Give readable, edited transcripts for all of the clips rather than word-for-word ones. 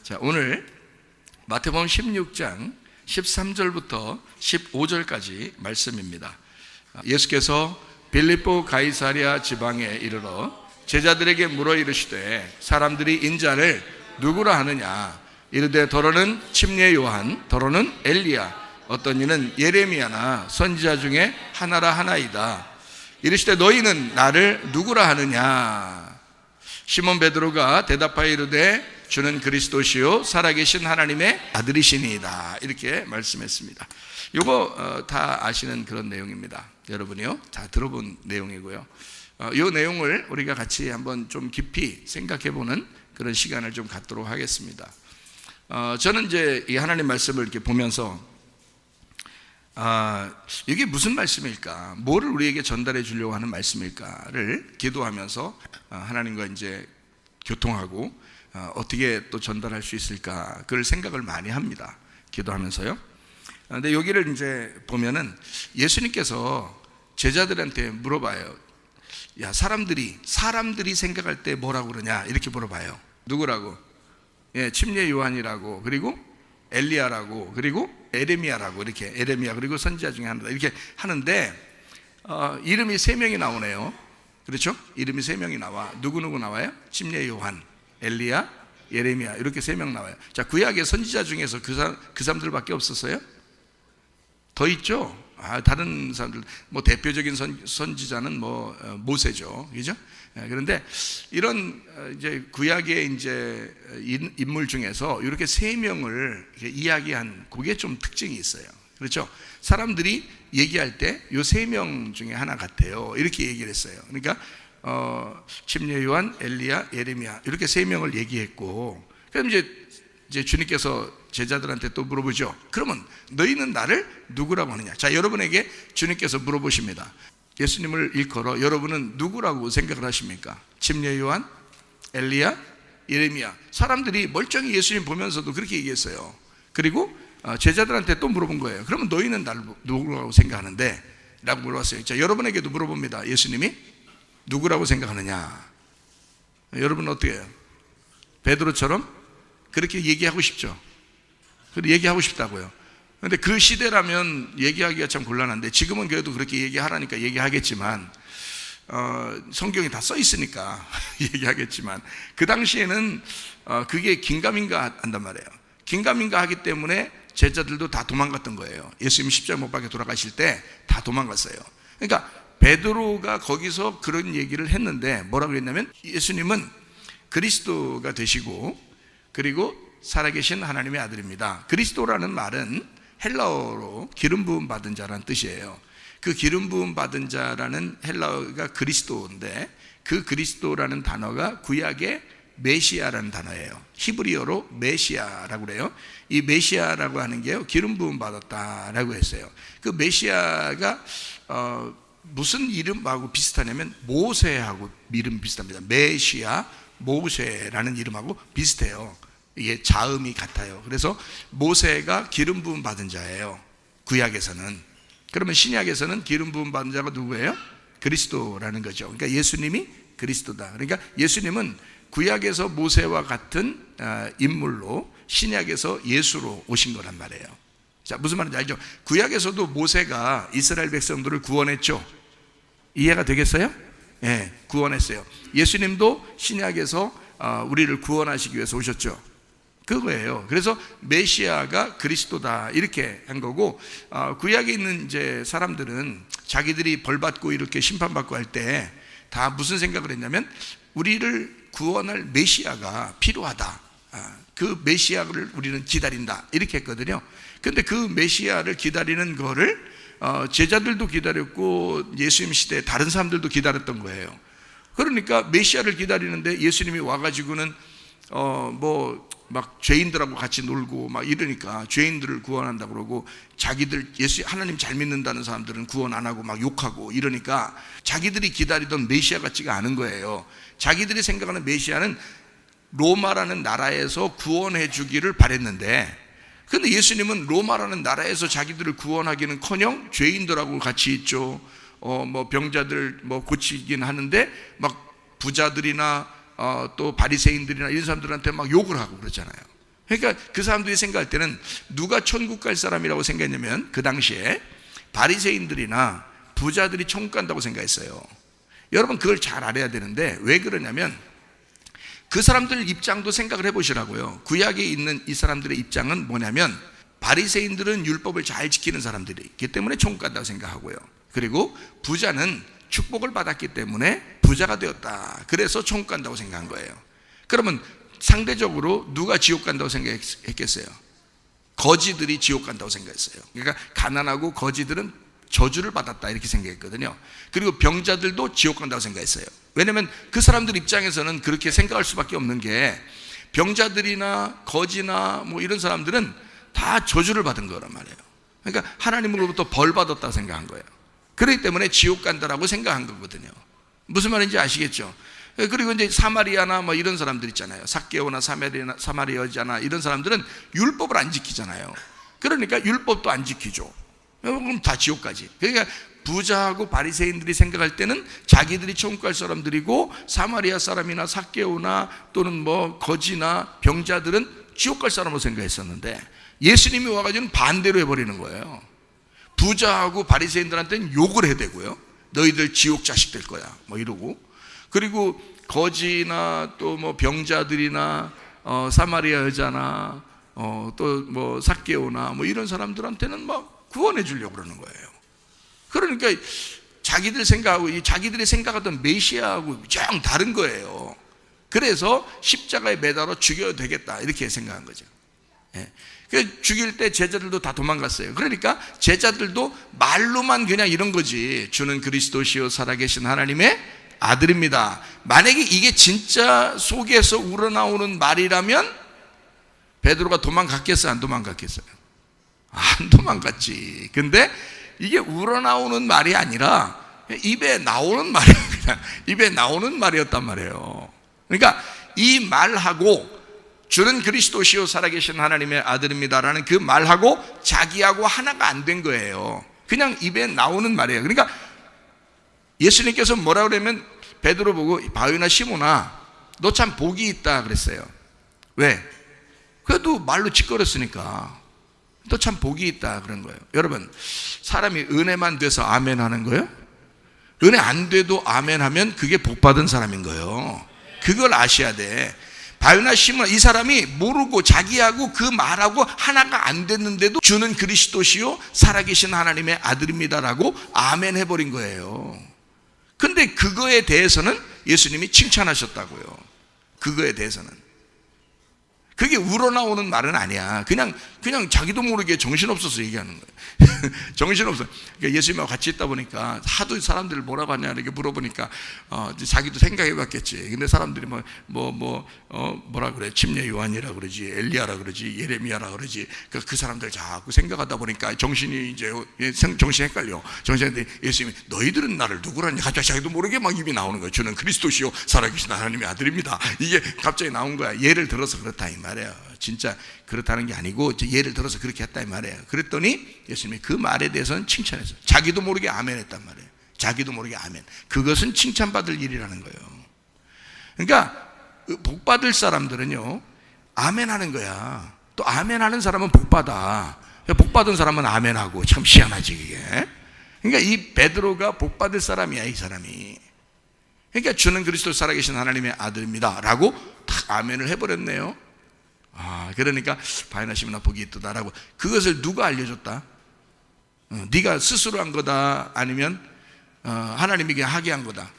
자, 오늘 마태복음 16장 13절부터 15절까지 말씀입니다. 예수께서 빌립보 가이사랴 지방에 이르러 제자들에게 물어 이르시되 사람들이 인자를 누구라 하느냐? 이르되 더러는 침례 요한, 더러는 엘리야, 어떤 이는 예레미야나 선지자 중에 하나라 하나이다. 이르시되 너희는 나를 누구라 하느냐? 시몬 베드로가 대답하여 이르되 주는 그리스도시요 살아계신 하나님의 아들이시니이다. 이렇게 말씀했습니다. 이거 다 아시는 그런 내용입니다. 여러분이요 다 들어본 내용이고요. 이 내용을 우리가 같이 한번 좀 깊이 생각해보는 그런 시간을 좀 갖도록 하겠습니다. 저는 이제 이 하나님 말씀을 이렇게 보면서 이게 무슨 말씀일까? 뭐를 우리에게 전달해 주려고 하는 말씀일까를 기도하면서 하나님과 이제 교통하고 어떻게 또 전달할 수 있을까? 그걸 생각을 많이 합니다. 기도하면서요. 근데 여기를 이제 보면은 예수님께서 제자들한테 물어봐요. 야, 사람들이 생각할 때 뭐라고 그러냐? 이렇게 물어봐요. 누구라고? 예, 침례 요한이라고, 그리고 엘리야라고, 그리고 예레미야라고, 이렇게 예레미야 그리고 선지자 중에 하나다 이렇게 하는데 이름이 세 명이 나오네요. 그렇죠? 이름이 세 명이 나와. 누구 나와요? 침례 요한, 엘리야, 예레미야 이렇게 세 명 나와요. 자, 구약의 선지자 중에서 그 사람들밖에 없었어요? 더 있죠. 다른 사람들 뭐 대표적인 선지자는 모세죠, 그죠? 그런데 이런 이제 구약의 이제 인물 중에서 이렇게 세 명을 이야기한 그게 좀 특징이 있어요. 그렇죠? 사람들이 얘기할 때 이 세 명 중에 하나 같아요. 이렇게 얘기를 했어요. 그러니까 침례 요한, 엘리야, 예레미야 이렇게 세 명을 얘기했고, 그럼 이제 주님께서 제자들한테 또 물어보죠. 그러면 너희는 나를 누구라고 하느냐? 자, 여러분에게 주님께서 물어보십니다. 예수님을 일컬어 여러분은 누구라고 생각을 하십니까? 침례 요한, 엘리야, 예레미야. 사람들이 멀쩡히 예수님 보면서도 그렇게 얘기했어요. 그리고 제자들한테 또 물어본 거예요. 그러면 너희는 나를 누구라고 생각하는데? 라고 물어봤어요. 자, 여러분에게도 물어봅니다. 예수님이 누구라고 생각하느냐? 여러분은 어떻게 해요? 베드로처럼 그렇게 얘기하고 싶죠? 그렇게 얘기하고 싶다고요. 그런데 그 시대라면 얘기하기가 참 곤란한데, 지금은 그래도 그렇게 얘기하라니까 얘기하겠지만 성경에 다 써 있으니까 얘기하겠지만, 그 당시에는 그게 긴가민가 한단 말이에요. 긴가민가 하기 때문에 제자들도 다 도망갔던 거예요. 예수님 십자가 못 박혀 돌아가실 때 다 도망갔어요. 그러니까 베드로가 거기서 그런 얘기를 했는데 뭐라고 했냐면, 예수님은 그리스도가 되시고 그리고 살아계신 하나님의 아들입니다. 그리스도라는 말은 헬라어로 기름 부음 받은 자라는 뜻이에요. 그 기름 부음 받은 자라는 헬라어가 그리스도인데, 그 그리스도라는 단어가 구약의 메시아라는 단어예요. 히브리어로 메시아라고 그래요. 이 메시아라고 하는 게요, 기름 부음 받았다라고 했어요. 그 메시아가 무슨 이름하고 비슷하냐면 모세하고 이름 비슷합니다. 메시아, 모세라는 이름하고 비슷해요. 이게 자음이 같아요. 그래서 모세가 기름 부음 받은 자예요, 구약에서는. 그러면 신약에서는 기름 부음 받은 자가 누구예요? 그리스도라는 거죠. 그러니까 예수님이 그리스도다. 그러니까 예수님은 구약에서 모세와 같은 인물로 신약에서 예수로 오신 거란 말이에요. 자, 무슨 말인지 알죠? 구약에서도 모세가 이스라엘 백성들을 구원했죠. 이해가 되겠어요? 예, 구원했어요. 예수님도 신약에서 우리를 구원하시기 위해서 오셨죠. 그거예요. 그래서 메시아가 그리스도다 이렇게 한 거고, 구약에 있는 이제 사람들은 자기들이 벌받고 이렇게 심판받고 할 때 다 무슨 생각을 했냐면, 우리를 구원할 메시아가 필요하다. 그 메시아를 우리는 기다린다 이렇게 했거든요. 근데 그 메시아를 기다리는 거를 제자들도 기다렸고 예수님 시대에 다른 사람들도 기다렸던 거예요. 그러니까 메시아를 기다리는데 예수님이 와가지고는 막 죄인들하고 같이 놀고 막 이러니까 죄인들을 구원한다 그러고, 자기들 하나님 잘 믿는다는 사람들은 구원 안 하고 막 욕하고 이러니까 자기들이 기다리던 메시아 같지가 않은 거예요. 자기들이 생각하는 메시아는 로마라는 나라에서 구원해 주기를 바랬는데, 근데 예수님은 로마라는 나라에서 자기들을 구원하기는커녕 죄인들하고 같이 있죠. 병자들 고치긴 하는데 막 부자들이나 또 바리새인들이나 이런 사람들한테 막 욕을 하고 그러잖아요. 그러니까 그 사람들이 생각할 때는 누가 천국 갈 사람이라고 생각했냐면 그 당시에 바리새인들이나 부자들이 천국 간다고 생각했어요. 여러분 그걸 잘 알아야 되는데 왜 그러냐면 그 사람들 입장도 생각을 해보시라고요. 구약에 있는 이 사람들의 입장은 뭐냐면 바리새인들은 율법을 잘 지키는 사람들이기 때문에 천국 간다고 생각하고요. 그리고 부자는 축복을 받았기 때문에 부자가 되었다. 그래서 천국 간다고 생각한 거예요. 그러면 상대적으로 누가 지옥 간다고 생각했겠어요? 거지들이 지옥 간다고 생각했어요. 그러니까 가난하고 거지들은 저주를 받았다 이렇게 생각했거든요. 그리고 병자들도 지옥 간다고 생각했어요. 왜냐하면 그 사람들 입장에서는 그렇게 생각할 수밖에 없는 게 병자들이나 거지나 뭐 이런 사람들은 다 저주를 받은 거란 말이에요. 그러니까 하나님으로부터 벌 받았다 생각한 거예요. 그렇기 때문에 지옥 간다라고 생각한 거거든요. 무슨 말인지 아시겠죠? 그리고 이제 사마리아나 뭐 이런 사람들 있잖아요. 삭개오나 사마리아 여자나 이런 사람들은 율법을 안 지키잖아요. 그러니까 율법도 안 지키죠. 그럼 다 지옥 가지. 그러니까 부자하고 바리새인들이 생각할 때는 자기들이 천국 갈 사람들이고 사마리아 사람이나 삭개오나 또는 뭐 거지나 병자들은 지옥 갈 사람으로 생각했었는데 예수님이 와가지고는 반대로 해버리는 거예요. 부자하고 바리새인들한테는 욕을 해대고요. 너희들 지옥 자식 될 거야 뭐 이러고, 그리고 거지나 또 뭐 병자들이나 사마리아 여자나 또 뭐 삭개오나 뭐 이런 사람들한테는 막 구원해 주려고 그러는 거예요. 그러니까 자기들 생각하고 자기들이 생각하던 메시아하고 영 다른 거예요. 그래서 십자가에 매달아 죽여도 되겠다 이렇게 생각한 거죠. 예. 죽일 때 제자들도 다 도망갔어요. 그러니까 제자들도 말로만 그냥 이런 거지. 주는 그리스도시요 살아계신 하나님의 아들입니다. 만약에 이게 진짜 속에서 우러나오는 말이라면 베드로가 도망갔겠어요? 안 도망갔겠어요? 안 도망갔지. 근데 이게 우러나오는 말이 아니라 입에 나오는 말이에요. 그냥 입에 나오는 말이었단 말이에요. 그러니까 이 말하고 주는 그리스도시요 살아계신 하나님의 아들입니다라는 그 말하고 자기하고 하나가 안 된 거예요. 그냥 입에 나오는 말이에요. 그러니까 예수님께서 뭐라 그러면 베드로 보고 바위나 시몬아 너 참 복이 있다 그랬어요. 왜? 그래도 말로 짓거렸으니까 너 참 복이 있다 그런 거예요. 여러분 사람이 은혜만 돼서 아멘 하는 거예요? 은혜 안 돼도 아멘 하면 그게 복 받은 사람인 거예요. 그걸 아셔야 돼. 바요나 시몬 이 사람이 모르고 자기하고 그 말하고 하나가 안 됐는데도 주는 그리스도시요 살아계신 하나님의 아들입니다라고 아멘 해버린 거예요. 근데 그거에 대해서는 예수님이 칭찬하셨다고요. 그거에 대해서는 그게 우러나오는 말은 아니야. 그냥 자기도 모르게 정신없어서 얘기하는 거예요. 정신없어. 그러니까 예수님하고 같이 있다 보니까 하도 사람들을 뭐라고 하냐 이렇게 물어보니까 자기도 생각해봤겠지. 근데 사람들이 뭐라 그래? 침례 요한이라 그러지, 엘리야라 그러지, 예레미야라 그러지. 그 사람들 자꾸 생각하다 보니까 정신이 이제 정신 헷갈려. 정신인데 예수님이 너희들은 나를 누구라냐? 갑자기 자기도 모르게 막 입이 나오는 거예요. 주는 그리스도시요 살아계신 하나님의 아들입니다. 이게 갑자기 나온 거야. 예를 들어서 그렇다 이 말이에요. 진짜 그렇다는 게 아니고 예를 들어서 그렇게 했다 이 말이에요. 그랬더니 예수님이 그 말에 대해서는 칭찬했어요. 자기도 모르게 아멘 했단 말이에요. 자기도 모르게 아멘. 그것은 칭찬받을 일이라는 거예요. 그러니까 복 받을 사람들은요 아멘 하는 거야. 또 아멘 하는 사람은 복 받아. 복 받은 사람은 아멘 하고. 참 희한하지 그게. 그러니까 이 베드로가 복 받을 사람이야 이 사람이. 그러니까 주는 그리스도 살아계신 하나님의 아들입니다 라고 딱 아멘을 해버렸네요. 그러니까 바요나 시몬아 복이 있다라고. 그것을 누가 알려줬다? 네가 스스로 한 거다 아니면 하나님이 그냥 하게 한 거다?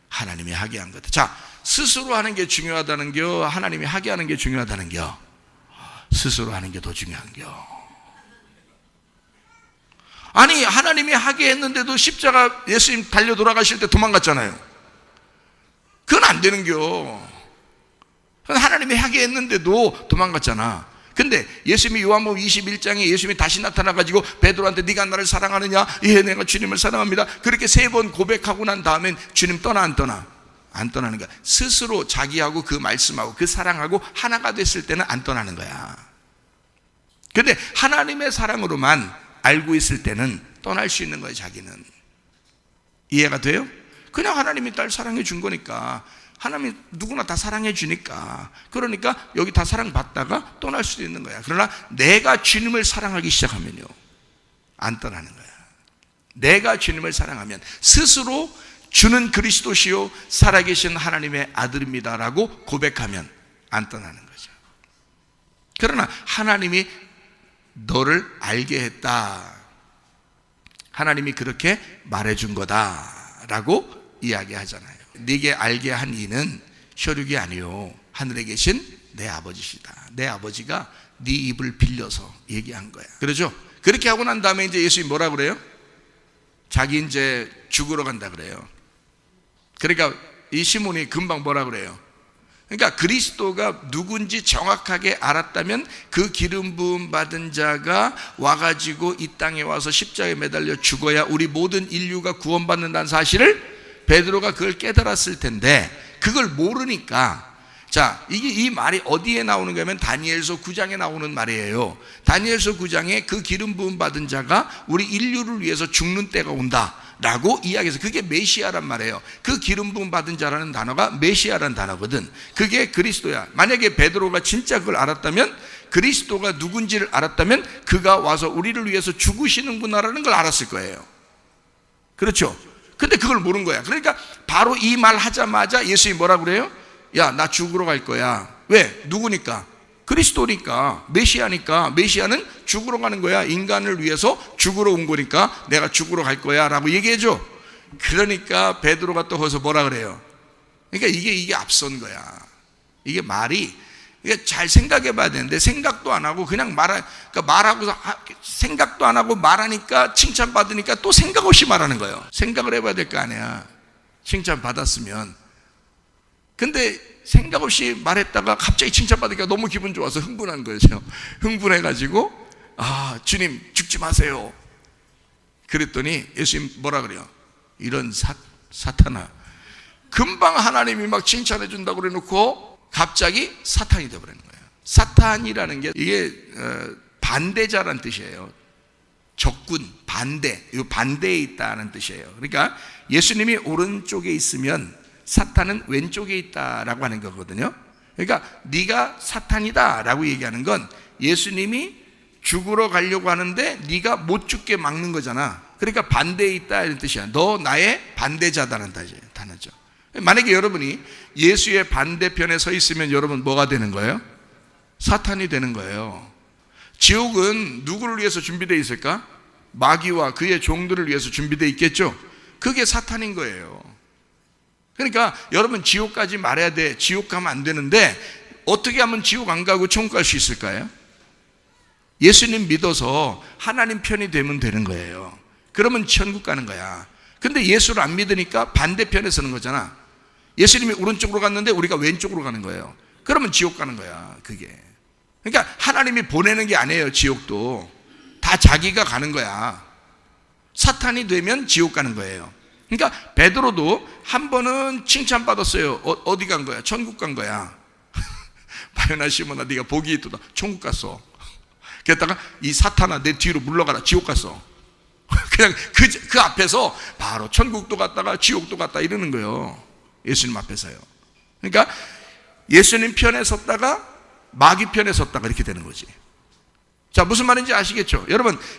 하나님이 하게 한 거다. 자, 스스로 하는 게 중요하다는 겨 하나님이 하게 하는 게 중요하다는 겨? 스스로 하는 게 더 중요한 겨. 아니 하나님이 하게 했는데도 십자가 예수님 달려 돌아가실 때 도망갔잖아요. 그건 안 되는 겨. 하나님이 하게 했는데도 도망갔잖아. 근데 예수님이 요한복음 21장에 예수님이 다시 나타나가지고 베드로한테 네가 나를 사랑하느냐? 예 내가 주님을 사랑합니다. 그렇게 3번 고백하고 난 다음엔 주님 떠나 안 떠나? 안 떠나는 거야. 스스로 자기하고 그 말씀하고 그 사랑하고 하나가 됐을 때는 안 떠나는 거야. 근데 하나님의 사랑으로만 알고 있을 때는 떠날 수 있는 거예요. 자기는. 이해가 돼요? 그냥 하나님이 날 사랑해 준 거니까 하나님이 누구나 다 사랑해 주니까. 그러니까 여기 다 사랑받다가 떠날 수도 있는 거야. 그러나 내가 주님을 사랑하기 시작하면요, 안 떠나는 거야. 내가 주님을 사랑하면, 스스로 주는 그리스도시요 살아계신 하나님의 아들입니다라고 고백하면 안 떠나는 거죠. 그러나 하나님이 너를 알게 했다, 하나님이 그렇게 말해준 거다라고 이야기하잖아요. 네게 알게 한 이는 혈육이 아니요 하늘에 계신 내 아버지시다. 내 아버지가 네 입을 빌려서 얘기한 거야. 그러죠? 그렇게 하고 난 다음에 이제 예수님이 뭐라 그래요? 자기 이제 죽으러 간다 그래요. 그러니까 이 시몬이 금방 뭐라 그래요? 그러니까 그리스도가 누군지 정확하게 알았다면 그 기름 부음 받은 자가 와가지고 이 땅에 와서 십자가에 매달려 죽어야 우리 모든 인류가 구원받는다는 사실을 베드로가 그걸 깨달았을 텐데, 그걸 모르니까, 자, 이 말이 어디에 나오는 거냐면 다니엘서 9장에 나오는 말이에요. 다니엘서 9장에 그 기름 부음 받은 자가 우리 인류를 위해서 죽는 때가 온다 라고 이야기해서, 그게 메시아란 말이에요. 그 기름 부음 받은 자라는 단어가 메시아란 단어거든. 그게 그리스도야. 만약에 베드로가 진짜 그걸 알았다면, 그리스도가 누군지를 알았다면 그가 와서 우리를 위해서 죽으시는구나라는 걸 알았을 거예요. 그렇죠? 근데 그걸 모르는 거야. 그러니까 바로 이 말 하자마자 예수님이 뭐라 그래요? 야, 나 죽으러 갈 거야. 왜? 누구니까? 그리스도니까, 메시아니까. 메시아는 죽으러 가는 거야. 인간을 위해서 죽으러 온 거니까 내가 죽으러 갈 거야 라고 얘기해줘. 그러니까 베드로가 또 거기서 뭐라 그래요? 그러니까 이게 앞선 거야. 이게 말이, 이게 잘 생각해 봐야 되는데 생각도 안 하고 그냥 그러니까 말하고서 생각도 안 하고 말하니까 칭찬받으니까 또 생각 없이 말하는 거예요. 생각을 해봐야 될 거 아니야, 칭찬받았으면. 근데 생각 없이 말했다가 갑자기 칭찬받으니까 너무 기분 좋아서 흥분한 거죠. 흥분해가지고, 아, 주님 죽지 마세요. 그랬더니 예수님 뭐라 그래요? 이런 사탄아. 금방 하나님이 막 칭찬해 준다고 그래 놓고 갑자기 사탄이 되어버리는 거예요. 사탄이라는 게 이게 반대자라는 뜻이에요. 적군, 반대, 이 반대에 있다는 뜻이에요. 그러니까 예수님이 오른쪽에 있으면 사탄은 왼쪽에 있다라고 하는 거거든요. 그러니까 네가 사탄이다 라고 얘기하는 건 예수님이 죽으러 가려고 하는데 네가 못 죽게 막는 거잖아. 그러니까 반대에 있다 이런 뜻이야. 너 나의 반대자다는 단어죠. 만약에 여러분이 예수의 반대편에 서 있으면 여러분 뭐가 되는 거예요? 사탄이 되는 거예요. 지옥은 누구를 위해서 준비되어 있을까? 마귀와 그의 종들을 위해서 준비되어 있겠죠. 그게 사탄인 거예요. 그러니까 여러분 지옥까지 말해야 돼. 지옥 가면 안 되는데 어떻게 하면 지옥 안 가고 천국 갈 수 있을까요? 예수님 믿어서 하나님 편이 되면 되는 거예요. 그러면 천국 가는 거야. 근데 예수를 안 믿으니까 반대편에 서는 거잖아. 예수님이 오른쪽으로 갔는데 우리가 왼쪽으로 가는 거예요. 그러면 지옥 가는 거야, 그게. 그러니까 하나님이 보내는 게 아니에요. 지옥도 다 자기가 가는 거야. 사탄이 되면 지옥 가는 거예요. 그러니까 베드로도 한 번은 칭찬받았어요. 어디 간 거야? 천국 간 거야. 바요나 시몬아, 네가 복이 있도다. 천국 갔어. 그랬다가 이 사탄아, 내 뒤로 물러가라. 지옥 갔어. 그냥 그 앞에서 바로 천국도 갔다가 지옥도 갔다 이러는 거예요. 예수님 앞에서요. 그러니까 예수님 편에 섰다가 마귀 편에 섰다가 이렇게 되는 거지. 자, 무슨 말인지 아시겠죠?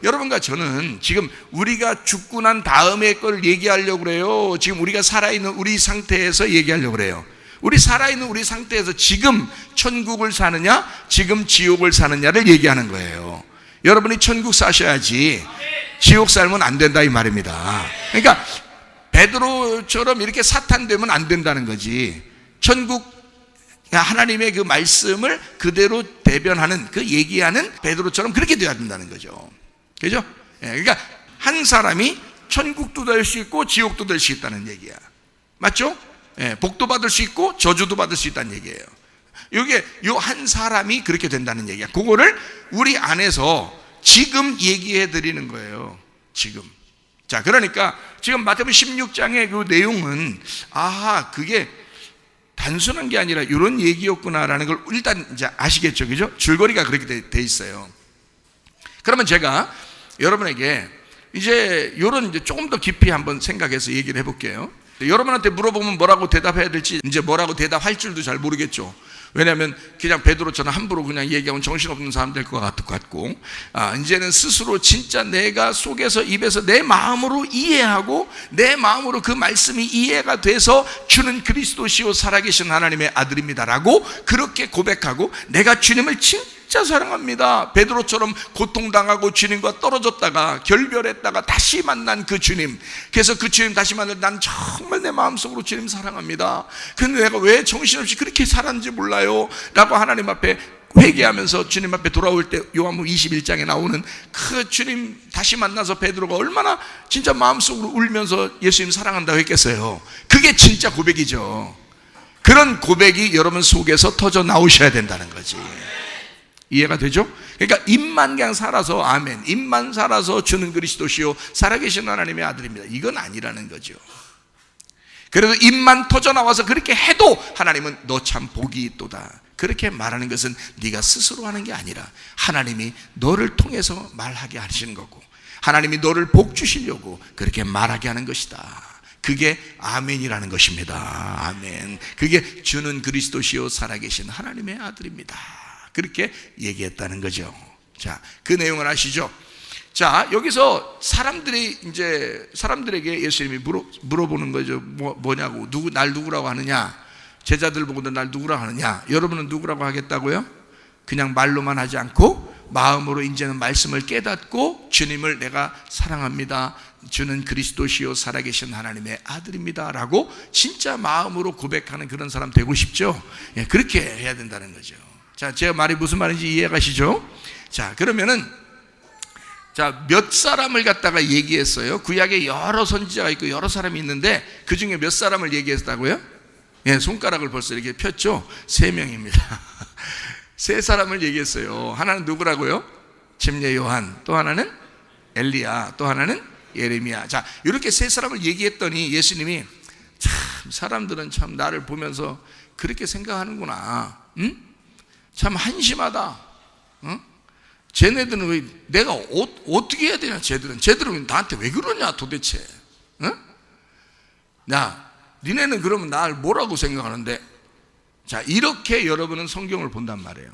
여러분과 저는 지금 우리가 죽고 난 다음의 걸 얘기하려고 그래요. 지금 우리가 살아있는 우리 상태에서 얘기하려고 그래요. 우리 살아있는 우리 상태에서 지금 천국을 사느냐, 지금 지옥을 사느냐를 얘기하는 거예요. 여러분이 천국 사셔야지 지옥 살면 안 된다 이 말입니다. 그러니까 베드로처럼 이렇게 사탄 되면 안 된다는 거지. 천국 하나님의 그 말씀을 그대로 대변하는, 그 얘기하는 베드로처럼 그렇게 되어야 된다는 거죠. 그죠? 그러니까 한 사람이 천국도 될 수 있고 지옥도 될 수 있다는 얘기야. 맞죠? 복도 받을 수 있고 저주도 받을 수 있다는 얘기예요. 이게 요 한 사람이 그렇게 된다는 얘기야. 그거를 우리 안에서 지금 얘기해 드리는 거예요. 지금. 자, 그러니까 지금 마태복음 16장의 그 내용은, 아하, 그게 단순한 게 아니라 이런 얘기였구나라는 걸 일단 이제 아시겠죠, 그죠? 줄거리가 그렇게 돼 있어요. 그러면 제가 여러분에게 이제 이런 이제 조금 더 깊이 한번 생각해서 얘기를 해볼게요. 여러분한테 물어보면 뭐라고 대답해야 될지 이제 뭐라고 대답할 줄도 잘 모르겠죠. 왜냐하면 그냥 베드로처럼 함부로 그냥 얘기하면 정신없는 사람 될 것 같고, 이제는 스스로 진짜 내가 속에서 입에서 내 마음으로 이해하고 내 마음으로 그 말씀이 이해가 돼서 주는 그리스도시요 살아계신 하나님의 아들입니다라고 그렇게 고백하고, 내가 주님을 진짜 사랑합니다. 베드로처럼 고통당하고 주님과 떨어졌다가 결별했다가 다시 만난 그 주님, 그래서 그 주님 다시 만날 난 정말 내 마음속으로 주님 사랑합니다. 근데 내가 왜 정신없이 그렇게 살았는지 몰라요 라고 하나님 앞에 회개하면서 주님 앞에 돌아올 때 요한복음 21장에 나오는 그 주님 다시 만나서 베드로가 얼마나 진짜 마음속으로 울면서 예수님 사랑한다고 했겠어요. 그게 진짜 고백이죠. 그런 고백이 여러분 속에서 터져 나오셔야 된다는 거지. 이해가 되죠? 그러니까 입만 그냥 살아서 아멘, 입만 살아서 주는 그리스도시요 살아계신 하나님의 아들입니다, 이건 아니라는 거죠. 그래도 입만 터져 나와서 그렇게 해도 하나님은 너 참 복이 있도다 그렇게 말하는 것은 네가 스스로 하는 게 아니라 하나님이 너를 통해서 말하게 하시는 거고, 하나님이 너를 복 주시려고 그렇게 말하게 하는 것이다. 그게 아멘이라는 것입니다. 아멘. 그게 주는 그리스도시요 살아계신 하나님의 아들입니다, 그렇게 얘기했다는 거죠. 자, 그 내용을 아시죠? 자, 여기서 사람들에게 예수님이 물어보는 거죠. 뭐냐고, 날 누구라고 하느냐? 제자들 보고 날 누구라고 하느냐? 여러분은 누구라고 하겠다고요? 그냥 말로만 하지 않고 마음으로 이제는 말씀을 깨닫고 주님을 내가 사랑합니다, 주는 그리스도시요 살아계신 하나님의 아들입니다 라고 진짜 마음으로 고백하는 그런 사람 되고 싶죠? 예, 그렇게 해야 된다는 거죠. 자, 제가 말이 무슨 말인지 이해가시죠? 자, 그러면은 몇 사람을 갖다가 얘기했어요. 구약에 여러 선지자가 있고 여러 사람이 있는데 그 중에 몇 사람을 얘기했다고요? 예, 손가락을 벌써 이렇게 폈죠? 3명입니다. 3사람을 얘기했어요. 하나는 누구라고요? 침례 요한, 또 하나는 엘리야, 또 하나는 예레미야. 자, 이렇게 3사람을 얘기했더니 예수님이 참 사람들은 참 나를 보면서 그렇게 생각하는구나. 응? 참 한심하다. 응? 쟤네들은 왜 내가 어떻게 해야 되냐? 쟤들은 나한테 왜 그러냐 도대체? 응? 야, 니네는 그러면 날 뭐라고 생각하는데? 자, 이렇게 여러분은 성경을 본단 말이에요.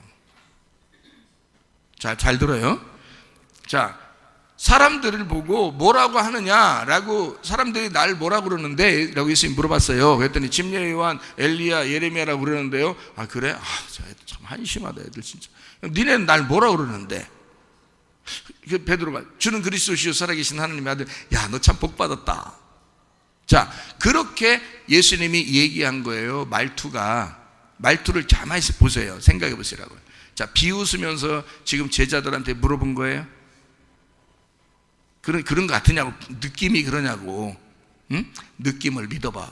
자, 잘 들어요. 자, 사람들을 보고 뭐라고 하느냐라고, 사람들이 날 뭐라고 그러는데 라고 예수님이 물어봤어요. 그랬더니 침례 요한, 엘리야, 예레미야라고 그러는데요. 아, 그래? 참 한심하다 애들 진짜. 니네는 날 뭐라고 그러는데? 베드로가 주는 그리스도시요 살아계신 하나님의 아들, 야, 너 참 복받았다. 자, 그렇게 예수님이 얘기한 거예요. 말투를 가만히 보세요. 생각해 보시라고요. 자, 비웃으면서 지금 제자들한테 물어본 거예요. 그런 거 같으냐고, 느낌이 그러냐고. 응? 느낌을 믿어봐.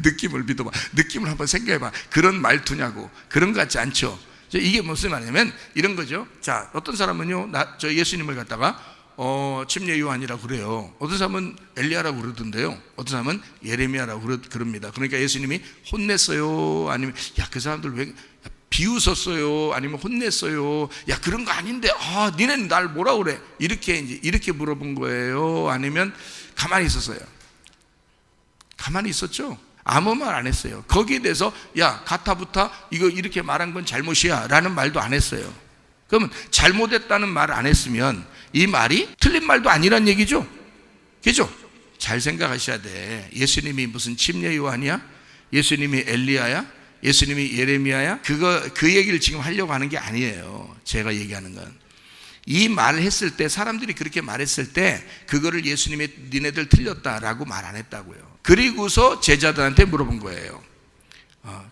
느낌을 믿어봐. 느낌을 한번 생각해봐. 그런 말투냐고. 그런 것 같지 않죠? 이게 무슨 말이냐면 이런 거죠. 자, 어떤 사람은요, 저 예수님을 갖다가 침례 요한이라고 그래요. 어떤 사람은 엘리야라고 그러던데요. 어떤 사람은 예레미야라고 그럽니다. 그러니까 예수님이 혼냈어요? 아니면 야, 그 사람들 왜 비웃었어요? 아니면 혼냈어요? 야, 그런 거 아닌데, 니네는 날 뭐라 그래? 이렇게 물어본 거예요? 아니면 가만히 있었어요? 가만히 있었죠? 아무 말 안 했어요. 거기에 대해서 야, 가타부타 이거 이렇게 말한 건 잘못이야 라는 말도 안 했어요. 그러면 잘못했다는 말을 안 했으면 이 말이 틀린 말도 아니란 얘기죠. 그죠? 잘 생각하셔야 돼. 예수님이 무슨 침례 요한이야? 예수님이 엘리야야? 예수님이 예레미야야? 그 얘기를 지금 하려고 하는 게 아니에요. 제가 얘기하는 건 이 말을 했을 때, 사람들이 그렇게 말했을 때 그거를 예수님이 니네들 틀렸다라고 말 안 했다고요. 그리고서 제자들한테 물어본 거예요.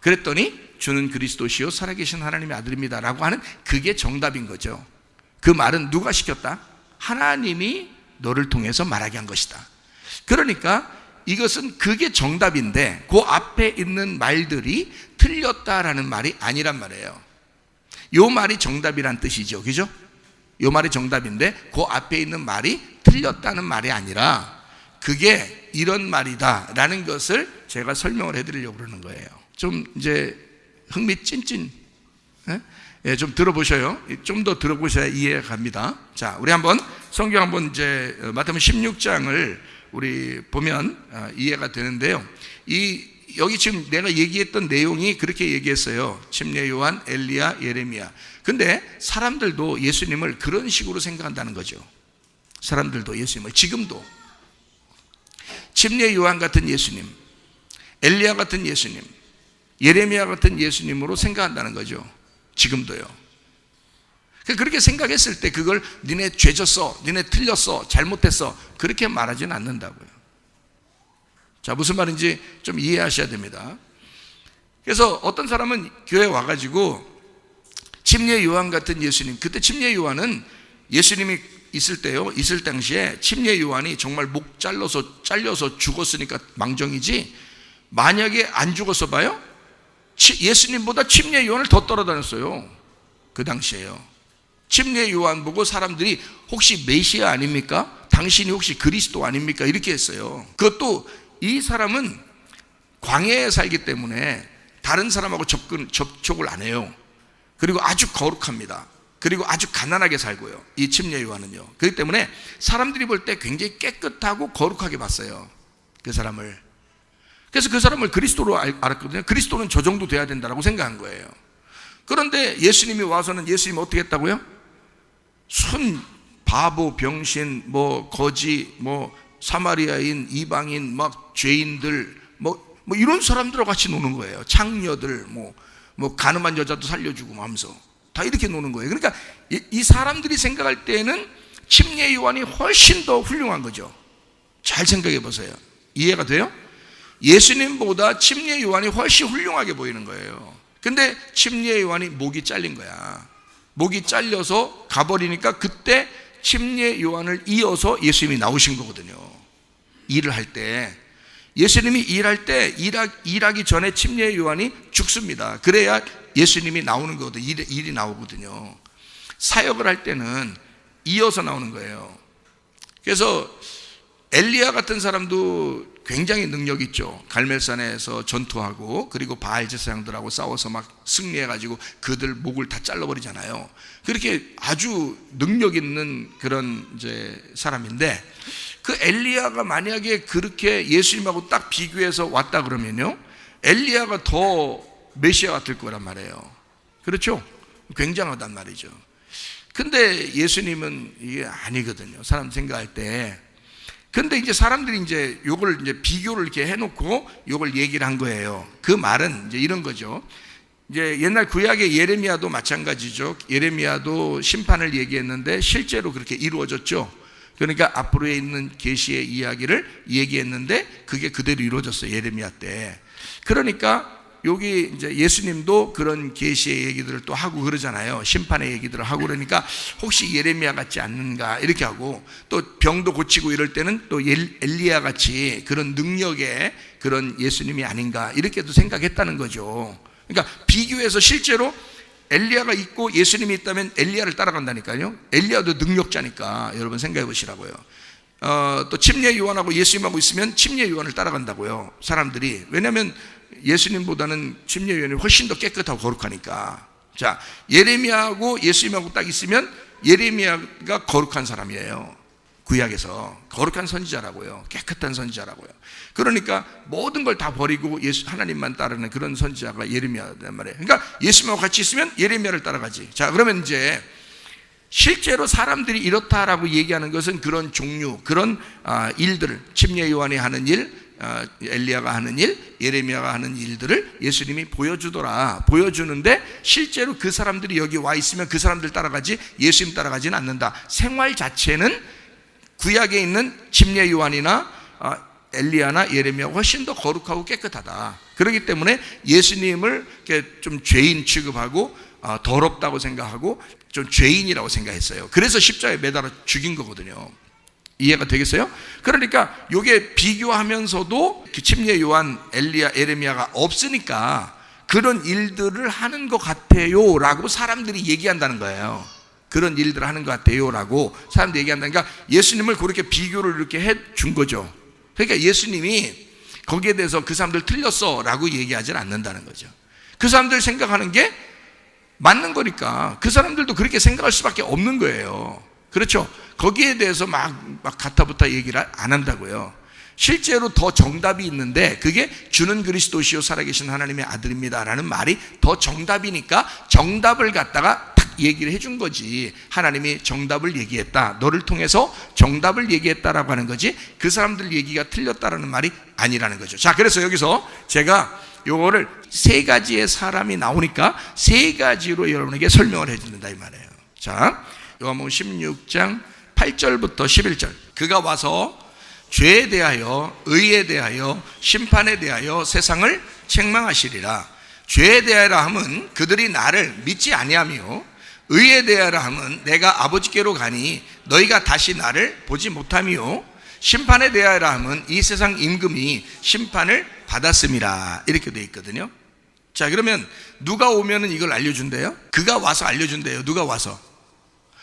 그랬더니 주는 그리스도시요 살아계신 하나님의 아들입니다 라고 하는 그게 정답인 거죠. 그 말은 누가 시켰다? 하나님이 너를 통해서 말하게 한 것이다. 그러니까 이것은 그게 정답인데 그 앞에 있는 말들이 틀렸다라는 말이 아니란 말이에요. 요 말이 정답이란 뜻이죠. 그죠? 요 말이 정답인데 그 앞에 있는 말이 틀렸다는 말이 아니라 그게 이런 말이다 라는 것을 제가 설명을 해드리려고 그러는 거예요. 좀 이제 흥미 찐찐, 예, 좀 들어보셔요. 좀 더 들어보셔야 이해가 갑니다. 자, 우리 한번 성경 한번 이제 마태복음 16장을 우리 보면 이해가 되는데요. 여기 지금 내가 얘기했던 내용이 그렇게 얘기했어요. 침례 요한, 엘리야, 예레미야. 근데 사람들도 예수님을 그런 식으로 생각한다는 거죠. 사람들도 예수님을 지금도 침례 요한 같은 예수님, 엘리야 같은 예수님, 예레미야 같은 예수님으로 생각한다는 거죠. 지금도요. 그렇게 생각했을 때 그걸 니네 죄졌어, 니네 틀렸어, 잘못했어 그렇게 말하지는 않는다고요. 자, 무슨 말인지 좀 이해하셔야 됩니다. 그래서 어떤 사람은 교회에 와가지고 침례 요한 같은 예수님, 그때 침례 요한은 예수님이 있을 때요, 있을 당시에 침례 요한이 정말 목 잘려서 죽었으니까 망정이지, 만약에 안 죽었어 봐요, 예수님보다 침례 요한을 더 떨어다녔어요. 그 당시에요. 침례 요한 보고 사람들이 혹시 메시아 아닙니까? 당신이 혹시 그리스도 아닙니까? 이렇게 했어요. 그것도 이 사람은 광야에 살기 때문에 다른 사람하고 접촉을 안 해요. 그리고 아주 거룩합니다. 그리고 아주 가난하게 살고요. 이 침례 요한은요. 그렇기 때문에 사람들이 볼 때 굉장히 깨끗하고 거룩하게 봤어요. 그 사람을. 그래서 그 사람을 그리스도로 알았거든요. 그리스도는 저 정도 돼야 된다고 생각한 거예요. 그런데 예수님이 와서는 예수님이 어떻게 했다고요? 순 바보, 병신, 거지, 사마리아인, 이방인, 막 죄인들, 이런 사람들하고 같이 노는 거예요. 창녀들, 가늠한 여자도 살려주고 하면서 다 이렇게 노는 거예요. 그러니까 이 사람들이 생각할 때는 침례 요한이 훨씬 더 훌륭한 거죠. 잘 생각해 보세요. 이해가 돼요? 예수님보다 침례 요한이 훨씬 훌륭하게 보이는 거예요. 근데 침례 요한이 목이 잘린 거야. 목이 잘려서 가버리니까 그때 침례 요한을 이어서 예수님이 나오신 거거든요. 일을 할 때, 예수님이 일할 때 일하기 전에 침례 요한이 죽습니다. 그래야 예수님이 나오는 거거든요. 일이 나오거든요. 사역을 할 때는 이어서 나오는 거예요. 그래서 엘리야 같은 사람도 굉장히 능력 있죠. 갈멜산에서 전투하고, 그리고 바알 제사장들하고 싸워서 막 승리해가지고 그들 목을 다 잘라버리잖아요. 그렇게 아주 능력 있는 그런 이제 사람인데, 그 엘리야가 만약에 그렇게 예수님하고 딱 비교해서 왔다 그러면요, 엘리야가 더 메시아 같을 거란 말이에요. 그렇죠? 굉장하단 말이죠. 근데 예수님은 이게 아니거든요. 사람 생각할 때. 근데 이제 사람들이 이제 요걸 이제 비교를 이렇게 해놓고 요걸 얘기를 한 거예요. 그 말은 이제 이런 거죠. 이제 옛날 구약의 예레미야도 마찬가지죠. 예레미야도 심판을 얘기했는데 실제로 그렇게 이루어졌죠. 그러니까 앞으로에 있는 계시의 이야기를 얘기했는데 그게 그대로 이루어졌어요. 예레미야 때. 그러니까 여기 이제 예수님도 그런 계시의 얘기들을 또 하고 그러잖아요. 심판의 얘기들을 하고 그러니까 혹시 예레미야 같지 않는가 이렇게 하고, 또 병도 고치고 이럴 때는 또 엘리야 같이 그런 능력의 그런 예수님이 아닌가 이렇게도 생각했다는 거죠. 그러니까 비교해서 실제로 엘리야가 있고 예수님이 있다면 엘리야를 따라간다니까요. 엘리야도 능력자니까 여러분 생각해 보시라고요. 또 침례 요한하고 예수님하고 있으면 침례 요한을 따라간다고요. 사람들이. 왜냐하면 예수님보다는 침례 요한이 훨씬 더 깨끗하고 거룩하니까. 자, 예레미야하고 예수님하고 딱 있으면 예레미야가 거룩한 사람이에요. 구약에서 거룩한 선지자라고요. 깨끗한 선지자라고요. 그러니까 모든 걸 다 버리고 하나님만 따르는 그런 선지자가 예레미야란 말이에요. 그러니까 예수님하고 같이 있으면 예레미야를 따라가지. 자, 그러면 이제 실제로 사람들이 이렇다라고 얘기하는 것은 그런 종류, 그런 일들을, 침례 요한이 하는 일, 엘리야가 하는 일, 예레미야가 하는 일들을 예수님이 보여주는데 실제로 그 사람들이 여기 와 있으면 그 사람들 따라가지 예수님 따라가지는 않는다. 생활 자체는 구약에 있는 침례 요한이나 엘리야나 예레미야가 훨씬 더 거룩하고 깨끗하다. 그렇기 때문에 예수님을 좀 죄인 취급하고 더럽다고 생각하고 좀 죄인이라고 생각했어요. 그래서 십자가에 매달아 죽인 거거든요. 이해가 되겠어요? 그러니까 이게 비교하면서도 그 침례 요한, 엘리야, 예레미야가 없으니까 그런 일들을 하는 것 같아요 라고 사람들이 얘기한다는 거예요. 그런 일들을 하는 것 같아요 라고 사람들이 얘기한다니까 예수님을 그렇게 비교를 이렇게 해 준 거죠. 그러니까 예수님이 거기에 대해서 그 사람들 틀렸어 라고 얘기하지는 않는다는 거죠. 그 사람들 생각하는 게 맞는 거니까 그 사람들도 그렇게 생각할 수밖에 없는 거예요. 그렇죠? 거기에 대해서 막 가타부타 얘기를 안 한다고요. 실제로 더 정답이 있는데 그게 주는 그리스도시요 살아계신 하나님의 아들입니다 라는 말이 더 정답이니까 정답을 갖다가 딱 얘기를 해준 거지. 하나님이 정답을 얘기했다, 너를 통해서 정답을 얘기했다라고 하는 거지, 그 사람들 얘기가 틀렸다라는 말이 아니라는 거죠. 자, 그래서 여기서 제가 요거를 세 가지의 사람이 나오니까 세 가지로 여러분에게 설명을 해준다 이 말이에요. 자, 요한복음 16장 8절부터 11절. 그가 와서 죄에 대하여, 의에 대하여, 심판에 대하여 세상을 책망하시리라. 죄에 대하여라 함은 그들이 나를 믿지 아니하며, 의에 대하여라 함은 내가 아버지께로 가니 너희가 다시 나를 보지 못하며, 심판에 대하여라 함은 이 세상 임금이 심판을 받았음이라. 이렇게 되어 있거든요. 자, 그러면 누가 오면은 이걸 알려준대요? 그가 와서 알려준대요. 누가 와서?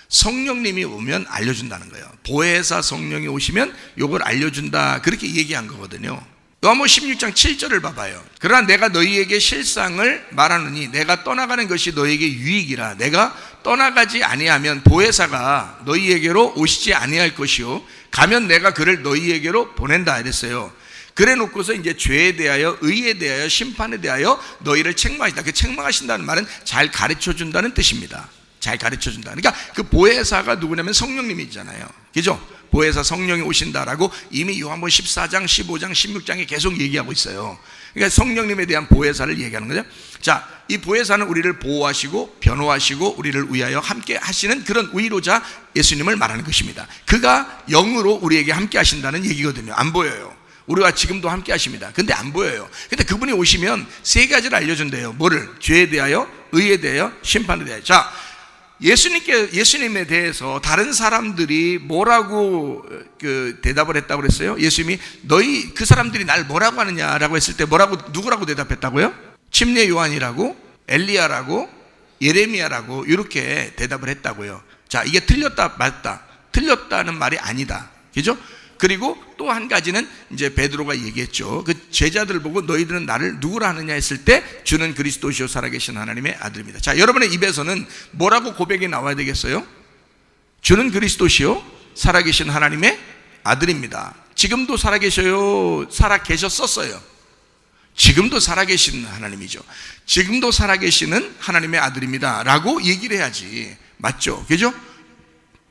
성령님이 오면 알려준다는 거예요. 보혜사 성령이 오시면 이걸 알려준다, 그렇게 얘기한 거거든요. 요한복음 16장 7절을 봐봐요. 그러나 내가 너희에게 실상을 말하노니 내가 떠나가는 것이 너희에게 유익이라. 내가 떠나가지 아니하면 보혜사가 너희에게로 오시지 아니할 것이요 가면 내가 그를 너희에게로 보낸다 이랬어요. 그래 놓고서 이제 죄에 대하여, 의에 대하여, 심판에 대하여 너희를 책망하신다. 그 책망하신다는 말은 잘 가르쳐 준다는 뜻입니다. 잘 가르쳐 준다. 그러니까 그 보혜사가 누구냐면 성령님이잖아요. 그죠? 보혜사 성령이 오신다라고 이미 요한복음 14장, 15장, 16장에 계속 얘기하고 있어요. 그러니까 성령님에 대한 보혜사를 얘기하는 거죠. 자, 이 보혜사는 우리를 보호하시고 변호하시고 우리를 위하여 함께 하시는 그런 위로자 예수님을 말하는 것입니다. 그가 영으로 우리에게 함께 하신다는 얘기거든요. 안 보여요. 우리와 지금도 함께 하십니다. 근데 안 보여요. 근데 그분이 오시면 세 가지를 알려준대요. 뭐를? 죄에 대하여, 의에 대하여, 심판에 대하여. 자, 예수님에 대해서 다른 사람들이 뭐라고 대답을 했다고 그랬어요? 예수님이 너희 그 사람들이 날 뭐라고 하느냐라고 했을 때 누구라고 대답했다고요? 침례 요한이라고, 엘리야라고, 예레미야라고 이렇게 대답을 했다고요. 자, 이게 틀렸다 맞다? 틀렸다는 말이 아니다. 그죠? 그리고 또 한 가지는 이제 베드로가 얘기했죠. 그 제자들 보고 너희들은 나를 누구라 하느냐 했을 때 주는 그리스도시요 살아계신 하나님의 아들입니다. 자, 여러분의 입에서는 뭐라고 고백이 나와야 되겠어요? 주는 그리스도시요 살아계신 하나님의 아들입니다. 지금도 살아계셔요? 살아계셨었어요? 지금도 살아계신 하나님이죠. 지금도 살아계시는 하나님의 아들입니다 라고 얘기를 해야지. 맞죠? 그죠?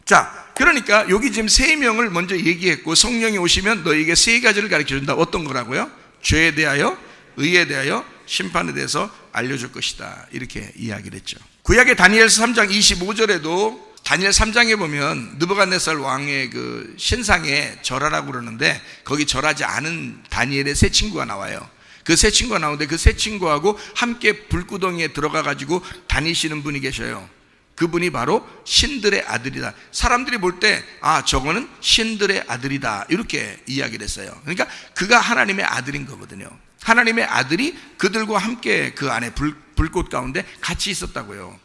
자, 그러니까 여기 지금 세 명을 먼저 얘기했고, 성령이 오시면 너희에게 세 가지를 가르쳐준다. 어떤 거라고요? 죄에 대하여, 의에 대하여, 심판에 대해서 알려줄 것이다, 이렇게 이야기를 했죠. 구약의 다니엘서 3장 25절에도 다니엘 3장에 보면 느부갓네살 왕의 그 신상에 절하라고 그러는데 거기 절하지 않은 다니엘의 세 친구가 나와요. 그 세 친구가 나오는데 그 세 친구하고 함께 불구덩이에 들어가 가지고 다니시는 분이 계셔요. 그분이 바로 신들의 아들이다. 사람들이 볼 때 저거는 신들의 아들이다, 이렇게 이야기를 했어요. 그러니까 그가 하나님의 아들인 거거든요. 하나님의 아들이 그들과 함께 그 안에 불꽃 가운데 같이 있었다고요.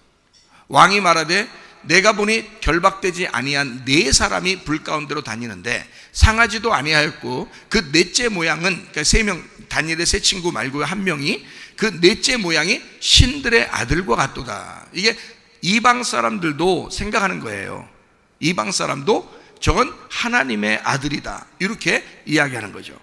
왕이 말하되 내가 보니 결박되지 아니한 네 사람이 불 가운데로 다니는데 상하지도 아니하였고 그 넷째 모양은, 그러니까 세 명, 다니엘의 세 친구 말고 한 명이 그 넷째 모양이 신들의 아들과 같도다. 이게 이방 사람들도 생각하는 거예요. 이방 사람도 저건 하나님의 아들이다, 이렇게 이야기하는 거죠.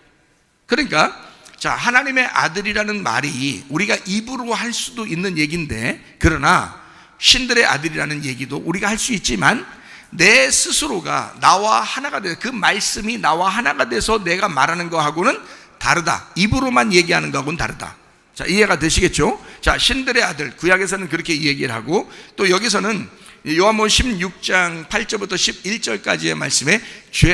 그러니까 자, 하나님의 아들이라는 말이 우리가 입으로 할 수도 있는 얘기인데, 그러나 신들의 아들이라는 얘기도 우리가 할 수 있지만 내 스스로가 나와 하나가 돼서, 그 말씀이 나와 하나가 돼서 내가 말하는 거하고는 다르다. 입으로만 얘기하는 거하고는 다르다. 자, 이해가 되시겠죠? 자, 신들의 아들, 구약에서는 그렇게 얘기를 하고, 또 여기서는 요한복음 16장 8절부터 11절까지의 말씀에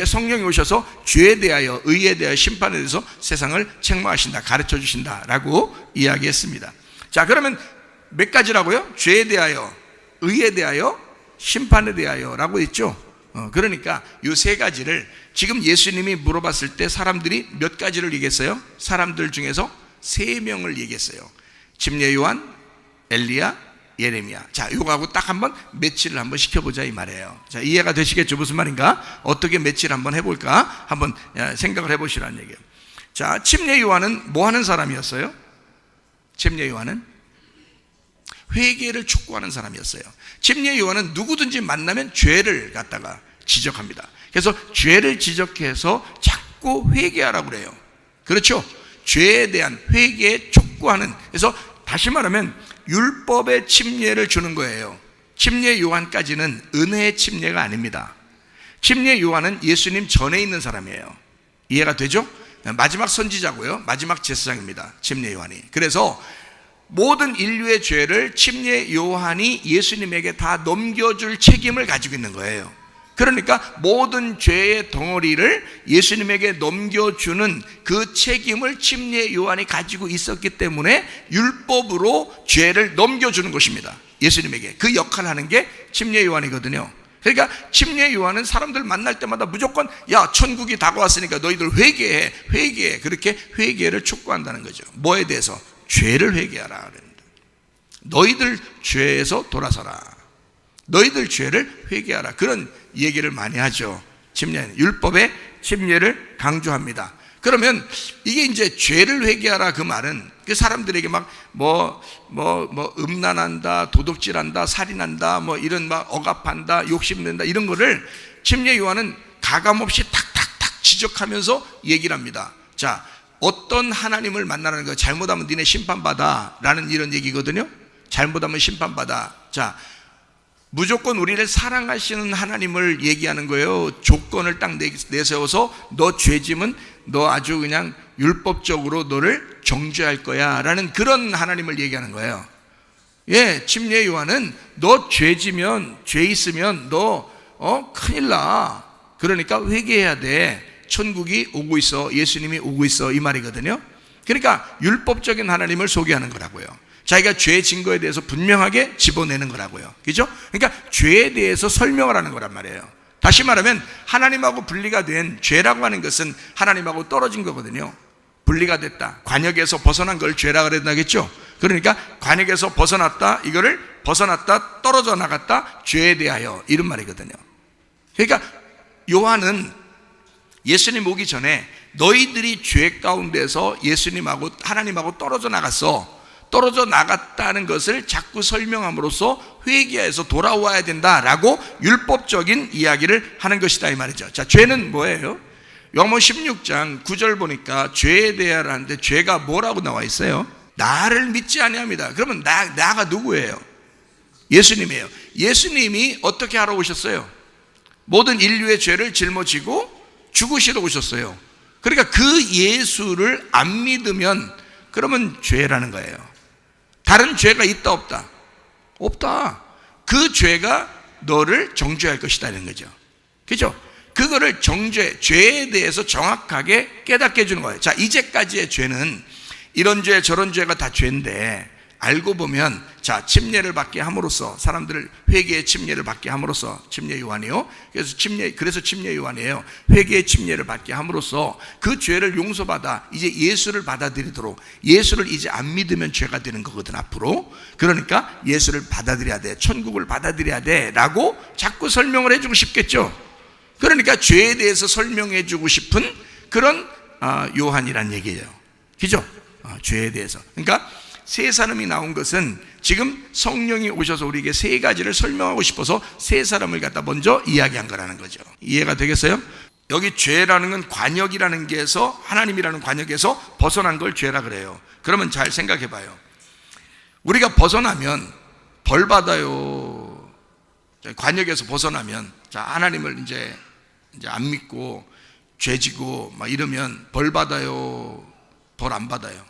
성령이 오셔서 죄에 대하여, 의에 대하여, 심판에 대해서 세상을 책망하신다, 가르쳐 주신다라고 이야기했습니다. 자, 그러면 몇 가지라고요? 죄에 대하여, 의에 대하여, 심판에 대하여라고 했죠. 그러니까 이 세 가지를 지금 예수님이 물어봤을 때 사람들이 몇 가지를 얘기했어요? 사람들 중에서 세 명을 얘기했어요. 침례 요한, 엘리야, 예레미야. 자, 요거하고 딱 한번 매치를 한번 시켜보자 이 말이에요. 자, 이해가 되시겠죠? 무슨 말인가? 어떻게 매치를 한번 해볼까? 한번 생각을 해보시라는 얘기예요. 자, 침례 요한은 뭐 하는 사람이었어요? 침례 요한은 회개를 촉구하는 사람이었어요. 침례 요한은 누구든지 만나면 죄를 갖다가 지적합니다. 그래서 죄를 지적해서 자꾸 자꾸 회개하라고 그래요. 그렇죠? 죄에 대한 회개에 촉구하는. 그래서 다시 말하면 율법의 침례를 주는 거예요. 침례 요한까지는 은혜의 침례가 아닙니다. 침례 요한은 예수님 전에 있는 사람이에요. 이해가 되죠? 마지막 선지자고요, 마지막 제사장입니다, 침례 요한이. 그래서 모든 인류의 죄를 침례 요한이 예수님에게 다 넘겨줄 책임을 가지고 있는 거예요. 그러니까 모든 죄의 덩어리를 예수님에게 넘겨주는 그 책임을 침례 요한이 가지고 있었기 때문에 율법으로 죄를 넘겨주는 것입니다. 예수님에게 그 역할을 하는 게 침례 요한이거든요. 그러니까 침례 요한은 사람들 만날 때마다 무조건 야, 천국이 다가왔으니까 너희들 회개해 그렇게 회개를 촉구한다는 거죠. 뭐에 대해서? 죄를 회개하라 그랬는데, 너희들 죄에서 돌아서라, 너희들 죄를 회개하라, 그런 얘기를 많이 하죠. 침례는 율법의 침례를 강조합니다. 그러면 이게 이제 죄를 회개하라, 그 말은 그 사람들에게 막 음란한다, 도둑질한다, 살인한다, 뭐 이런 막 억압한다, 욕심낸다, 이런 거를 침례 요한은 가감없이 탁탁탁 지적하면서 얘기를 합니다. 자, 어떤 하나님을 만나라는 거예요? 잘못하면 니네 심판받아 라는 이런 얘기거든요. 잘못하면 심판받아. 자, 무조건 우리를 사랑하시는 하나님을 얘기하는 거예요. 조건을 딱 내세워서 너 죄짐은 너 아주 그냥 율법적으로 너를 정죄할 거야 라는 그런 하나님을 얘기하는 거예요. 예, 침례 요한은 너 죄지면, 죄 있으면 너 큰일 나, 그러니까 회개해야 돼, 천국이 오고 있어, 예수님이 오고 있어, 이 말이거든요. 그러니까 율법적인 하나님을 소개하는 거라고요. 자기가 죄 증거에 대해서 분명하게 집어내는 거라고요. 그죠? 그러니까 죄에 대해서 설명을 하는 거란 말이에요. 다시 말하면 하나님하고 분리가 된 죄라고 하는 것은 하나님하고 떨어진 거거든요. 분리가 됐다, 관역에서 벗어난 걸 죄라 그랬나겠죠. 그러니까 관역에서 벗어났다, 이거를 벗어났다, 떨어져 나갔다, 죄에 대하여, 이런 말이거든요. 그러니까 요한은 예수님 오기 전에 너희들이 죄 가운데서 예수님하고 하나님하고 떨어져 나갔다는 것을 자꾸 설명함으로써 회개해서 돌아와야 된다라고 율법적인 이야기를 하는 것이다, 이 말이죠. 자, 죄는 뭐예요? 요한복음 16장 9절 보니까 죄에 대하라는데 죄가 뭐라고 나와 있어요? 나를 믿지 아니합니다. 그러면 나가 누구예요? 예수님이에요. 예수님이 어떻게 하러 오셨어요? 모든 인류의 죄를 짊어지고 죽으시러 오셨어요. 그러니까 그 예수를 안 믿으면 그러면 죄라는 거예요. 다른 죄가 있다 없다? 없다. 그 죄가 너를 정죄할 것이다는 거죠. 그죠? 그거를 죄에 대해서 정확하게 깨닫게 해주는 거예요. 자, 이제까지의 죄는 이런 죄 저런 죄가 다 죄인데, 알고 보면 자, 침례를 받게 함으로써, 사람들을 회개의 침례를 받게 함으로써, 침례 요한이요. 그래서 침례 요한이에요. 회개의 침례를 받게 함으로써 그 죄를 용서받아 이제 예수를 받아들이도록, 예수를 이제 안 믿으면 죄가 되는 거거든 앞으로. 그러니까 예수를 받아들여야 돼, 천국을 받아들여야 돼라고 자꾸 설명을 해주고 싶겠죠. 그러니까 죄에 대해서 설명해 주고 싶은 그런 요한이란 얘기예요. 그죠? 죄에 대해서. 그러니까 세 사람이 나온 것은 지금 성령이 오셔서 우리에게 세 가지를 설명하고 싶어서 세 사람을 갖다 먼저 이야기한 거라는 거죠. 이해가 되겠어요? 여기 죄라는 건 관역이라는 게에서, 하나님이라는 관역에서 벗어난 걸 죄라 그래요. 그러면 잘 생각해 봐요. 우리가 벗어나면 벌 받아요. 관역에서 벗어나면, 자, 하나님을 이제 안 믿고 죄지고 막 이러면 벌 받아요, 벌 안 받아요?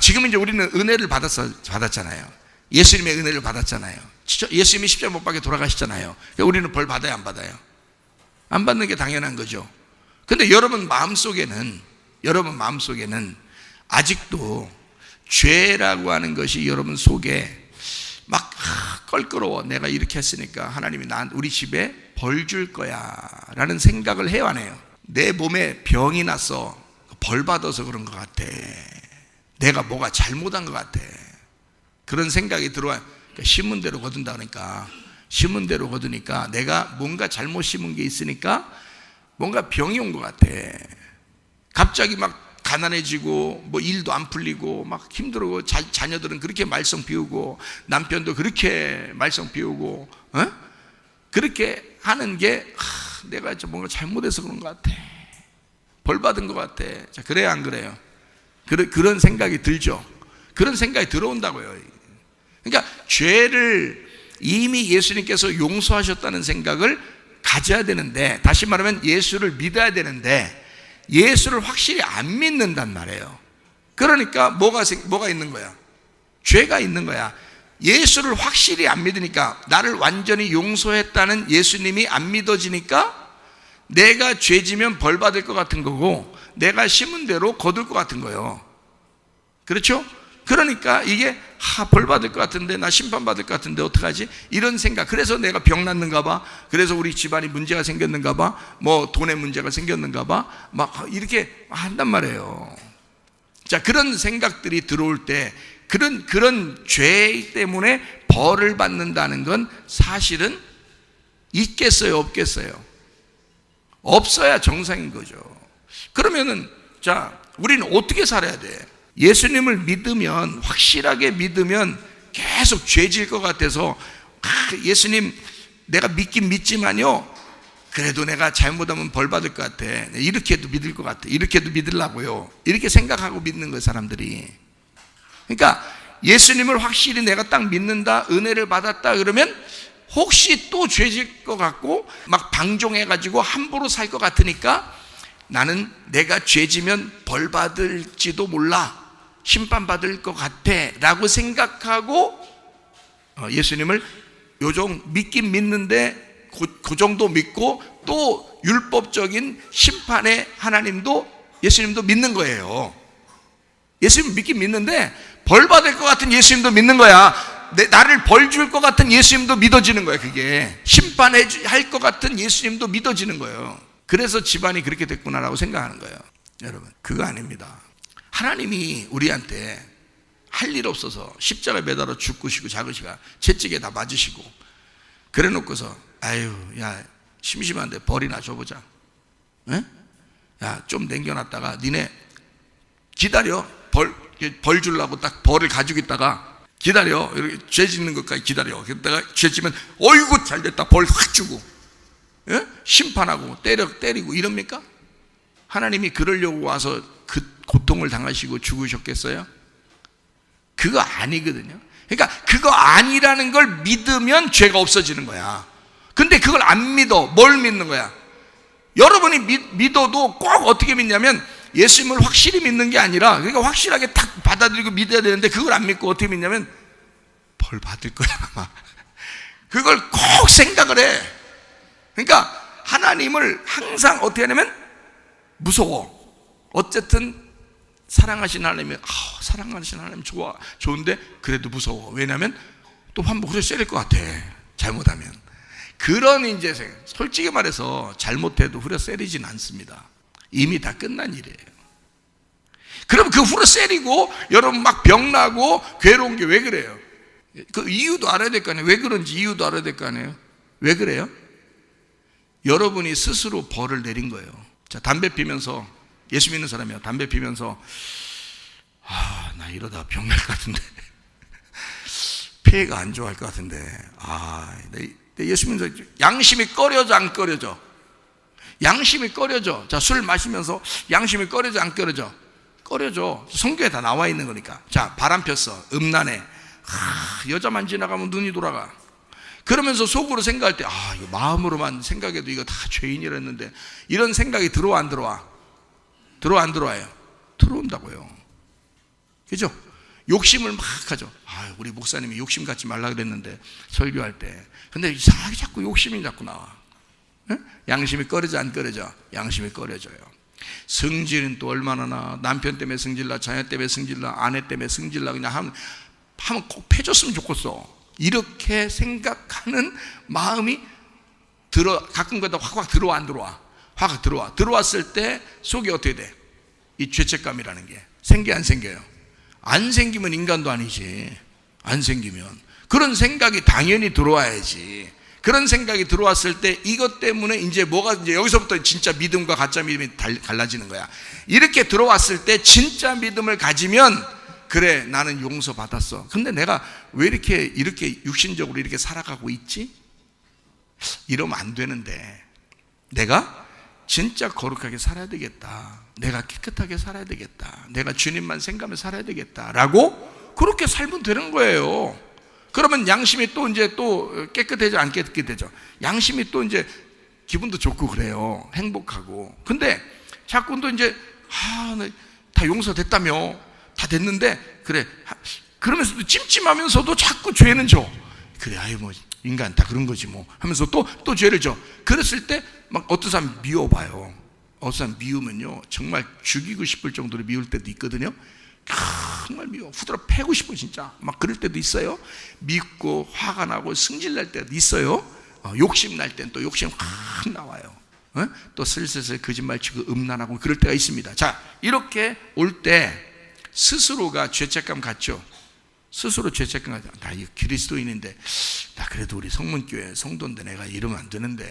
지금 이제 우리는 은혜를 받았잖아요. 예수님의 은혜를 받았잖아요. 예수님이 십자가 못 박혀 돌아가시잖아요. 우리는 벌 받아요, 안 받아요? 안 받는 게 당연한 거죠. 근데 여러분 마음속에는 아직도 죄라고 하는 것이 여러분 속에 막 껄끄러워. 내가 이렇게 했으니까 하나님이 우리 집에 벌 줄 거야 라는 생각을 해요, 안 해요? 내 몸에 병이 나서 벌 받아서 그런 것 같아, 내가 뭐가 잘못한 것 같아, 그런 생각이 들어와요. 그러니까 심은 대로 거둔다. 그러니까 심은 대로 거두니까 내가 뭔가 잘못 심은 게 있으니까 뭔가 병이 온 것 같아. 갑자기 막 가난해지고 뭐 일도 안 풀리고 막 힘들고, 자녀들은 그렇게 말썽 피우고 남편도 그렇게 말썽 피우고 그렇게 하는 게 내가 뭔가 잘못해서 그런 것 같아. 벌 받은 것 같아. 자, 그래요, 안 그래요? 그런 생각이 들죠. 그런 생각이 들어온다고요. 그러니까 죄를 이미 예수님께서 용서하셨다는 생각을 가져야 되는데, 다시 말하면 예수를 믿어야 되는데 예수를 확실히 안 믿는단 말이에요. 그러니까 뭐가 있는 거야? 죄가 있는 거야. 예수를 확실히 안 믿으니까, 나를 완전히 용서했다는 예수님이 안 믿어지니까 내가 죄 지면 벌 받을 것 같은 거고, 내가 심은 대로 거둘 것 같은 거예요. 그렇죠? 그러니까 이게 벌 받을 것 같은데, 나 심판 받을 것 같은데 어떡하지? 이런 생각. 그래서 내가 병 났는가 봐, 그래서 우리 집안이 문제가 생겼는가 봐, 뭐 돈에 문제가 생겼는가 봐, 막 이렇게 한단 말이에요. 자, 그런 생각들이 들어올 때, 그런 죄 때문에 벌을 받는다는 건 사실은 있겠어요, 없겠어요? 없어야 정상인 거죠. 그러면은, 자, 우리는 어떻게 살아야 돼? 예수님을 믿으면, 확실하게 믿으면 계속 죄 질 것 같아서, 예수님 내가 믿긴 믿지만요, 그래도 내가 잘못하면 벌 받을 것 같아, 이렇게도 믿을 것 같아, 이렇게도 믿으려고요, 이렇게 생각하고 믿는 거예요, 사람들이. 그러니까 예수님을 확실히 내가 딱 믿는다, 은혜를 받았다 그러면 혹시 또 죄 질 것 같고 막 방종해가지고 함부로 살 것 같으니까, 나는 내가 죄 지면 벌 받을지도 몰라, 심판받을 것 같아 라고 생각하고 예수님을 요정 믿긴 믿는데 그 정도 믿고, 또 율법적인 심판의 하나님도, 예수님도 믿는 거예요. 예수님 믿긴 믿는데 벌 받을 것 같은 예수님도 믿는 거야. 나를 벌 줄 것 같은 예수님도 믿어지는 거야. 그게 심판할 것 같은 예수님도 믿어지는 거예요. 그래서 집안이 그렇게 됐구나라고 생각하는 거예요. 여러분, 그거 아닙니다. 하나님이 우리한테 할 일 없어서 십자가에 매달아 죽으시고 작으시가 채찍에 다 맞으시고 그래 놓고서, 아유, 야, 심심한데 벌이나 줘보자. 에? 야, 좀 남겨놨다가 니네 기다려, 벌 주려고 딱 벌을 가지고 있다가 기다려, 이렇게 죄 짓는 것까지 기다려. 그러다가 죄 지면 어이구 잘됐다, 벌 확 주고, 예? 심판하고 때리고 이럽니까? 하나님이 그러려고 와서 그 고통을 당하시고 죽으셨겠어요? 그거 아니거든요. 그러니까 그거 아니라는 걸 믿으면 죄가 없어지는 거야. 근데 그걸 안 믿어. 뭘 믿는 거야? 여러분이 믿어도 꼭 어떻게 믿냐면, 예수님을 확실히 믿는 게 아니라, 그러니까 확실하게 딱 받아들이고 믿어야 되는데, 그걸 안 믿고 어떻게 믿냐면 벌 받을 거야 아마. 그걸 꼭 생각을 해. 그러니까 하나님을 항상 어떻게 하냐면 무서워. 어쨌든 사랑하시는 하나님이, 사랑하시는 하나님 좋은데 그래도 무서워. 왜냐하면 또 한번 후려 때릴 것 같아, 잘못하면. 그런 이제 솔직히 말해서 잘못해도 후려 때리진 않습니다. 이미 다 끝난 일이에요. 그럼 그 후려 때리고 여러분 막 병나고 괴로운 게 왜 그래요? 그 이유도 알아야 될 거 아니에요. 왜 그런지 이유도 알아야 될 거 아니에요. 왜 그래요? 여러분이 스스로 벌을 내린 거예요. 자, 담배 피면서, 예수 믿는 사람이야, 담배 피면서 나 이러다 병날 것 같은데 폐가 안 좋아할 것 같은데, 내 예수 믿는 사람 양심이 꺼려져 안 꺼려져? 양심이 꺼려져. 자, 술 마시면서 양심이 꺼려져 안 꺼려져? 꺼려져. 성경에 다 나와 있는 거니까. 자, 바람 폈어, 음란해, 여자만 지나가면 눈이 돌아가. 그러면서 속으로 생각할 때, 이거 마음으로만 생각해도 이거 다 죄인이랬는데, 이런 생각이 들어와 안 들어와? 들어와 안 들어와요? 들어온다고요. 그죠? 욕심을 막 하죠. 우리 목사님이 욕심 갖지 말라 그랬는데 설교할 때. 근데 이상하게 자꾸 욕심이 자꾸 나와. 네? 양심이 꺼려져 안 꺼려져? 양심이 꺼려져요. 성질은 또 얼마나 나. 남편 때문에 성질나, 자녀 때문에 성질나, 아내 때문에 성질나, 그냥 하면 꼭 패줬으면 좋겠어. 이렇게 생각하는 마음이 가끔 가다 확 들어와 안 들어와? 확 들어와. 들어왔을 때 속이 어떻게 돼? 이 죄책감이라는 게 생겨 안 생겨요? 안 생기면 인간도 아니지. 안 생기면 그런 생각이 당연히 들어와야지. 그런 생각이 들어왔을 때 이것 때문에 이제 여기서부터 진짜 믿음과 가짜 믿음이 갈라지는 거야. 이렇게 들어왔을 때 진짜 믿음을 가지면, 그래, 나는 용서받았어. 근데 내가 왜 이렇게 육신적으로 이렇게 살아가고 있지? 이러면 안 되는데, 내가 진짜 거룩하게 살아야 되겠다, 내가 깨끗하게 살아야 되겠다, 내가 주님만 생각하며 살아야 되겠다라고 그렇게 살면 되는 거예요. 그러면 양심이 또 이제 또 깨끗해져, 안 깨끗해져? 양심이 또 이제 기분도 좋고 그래요. 행복하고. 근데 자꾸 또 이제 다 용서됐다며, 다 됐는데 그래, 그러면서도 찜찜하면서도 자꾸 죄는 져. 그래, 아유 뭐 인간 다 그런 거지 뭐 하면서 또 죄를 져. 그랬을 때 막 어떤 사람 미워봐요. 어떤 사람 미우면요 정말 죽이고 싶을 정도로 미울 때도 있거든요. 정말 미워, 후드러 패고 싶어 진짜. 막 그럴 때도 있어요. 밉고 화가 나고 승질날 때도 있어요. 욕심 날 땐 또 욕심 확 나와요. 또 슬슬 거짓말치고 음란하고 그럴 때가 있습니다. 자, 이렇게 올 때 스스로가 죄책감 갖죠. 스스로 죄책감 갖죠. 나 이 그리스도인인데, 나 그래도 우리 성문교회 성도인데 내가 이러면 안 되는데,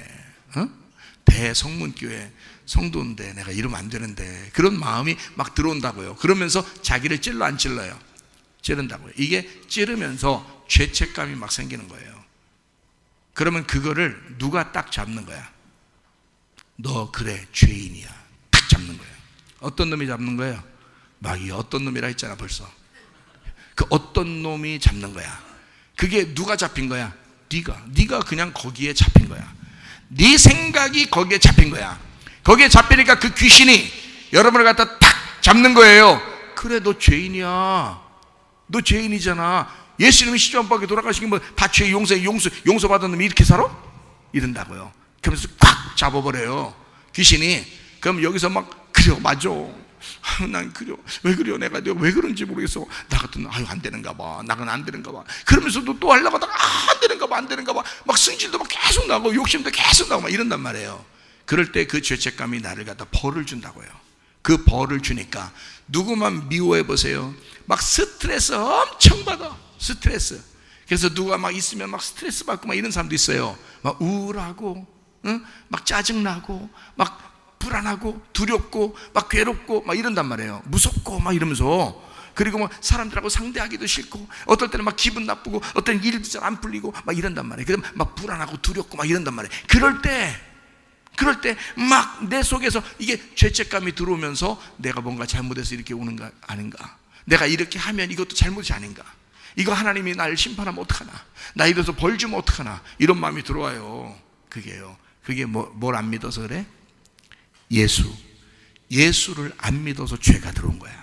대성문교회 성도인데 내가 이러면 안 되는데, 그런 마음이 막 들어온다고요. 그러면서 자기를 찔러 안 찔러요? 찌른다고요. 이게 찌르면서 죄책감이 막 생기는 거예요. 그러면 그거를 누가 딱 잡는 거야? 너 그래 죄인이야, 딱 잡는 거예요. 어떤 놈이 잡는 거예요? 막 이 어떤 놈이라 했잖아 벌써. 그 어떤 놈이 잡는 거야. 그게 누가 잡힌 거야? 네가 그냥 거기에 잡힌 거야. 네 생각이 거기에 잡힌 거야. 거기에 잡히니까 그 귀신이 여러분을 갖다 탁 잡는 거예요. 그래, 너 죄인이야. 너 죄인이잖아. 예수님이 십자가에 돌아가신 게 뭐 다 죄 용서받은 놈이 이렇게 살아? 이런다고요. 그러면서 꽉 잡아버려요 귀신이. 그럼 여기서 막 그래 맞아, 난 그래, 왜 그래요, 내가 왜 그런지 모르겠어, 나 같은 안 되는가 봐, 나는 안 되는가 봐. 그러면서도 또 하려고 하다가 안 되는가 봐 막 승질도 막 계속 나고 욕심도 계속 나고 막 이런단 말이에요. 그럴 때 그 죄책감이 나를 갖다 벌을 준다고요. 그 벌을 주니까 누구만 미워해 보세요. 막 스트레스 엄청 받아. 스트레스. 그래서 누가 막 있으면 막 스트레스 받고 막 이런 사람도 있어요. 막 우울하고, 막 짜증나고, 막 불안하고, 두렵고, 막 괴롭고, 막 이런단 말이에요. 무섭고, 막 이러면서. 그리고 막 사람들하고 상대하기도 싫고, 어떨 때는 막 기분 나쁘고, 어떨 때는 일도 잘 안 풀리고, 막 이런단 말이에요. 그럼 막 불안하고 두렵고, 막 이런단 말이에요. 그럴 때 막 내 속에서 이게 죄책감이 들어오면서 내가 뭔가 잘못해서 이렇게 오는가 아닌가, 내가 이렇게 하면 이것도 잘못이 아닌가, 이거 하나님이 날 심판하면 어떡하나, 나 이래서 벌 주면 어떡하나, 이런 마음이 들어와요. 그게 뭘 안 믿어서 그래? 예수를 안 믿어서 죄가 들어온 거야.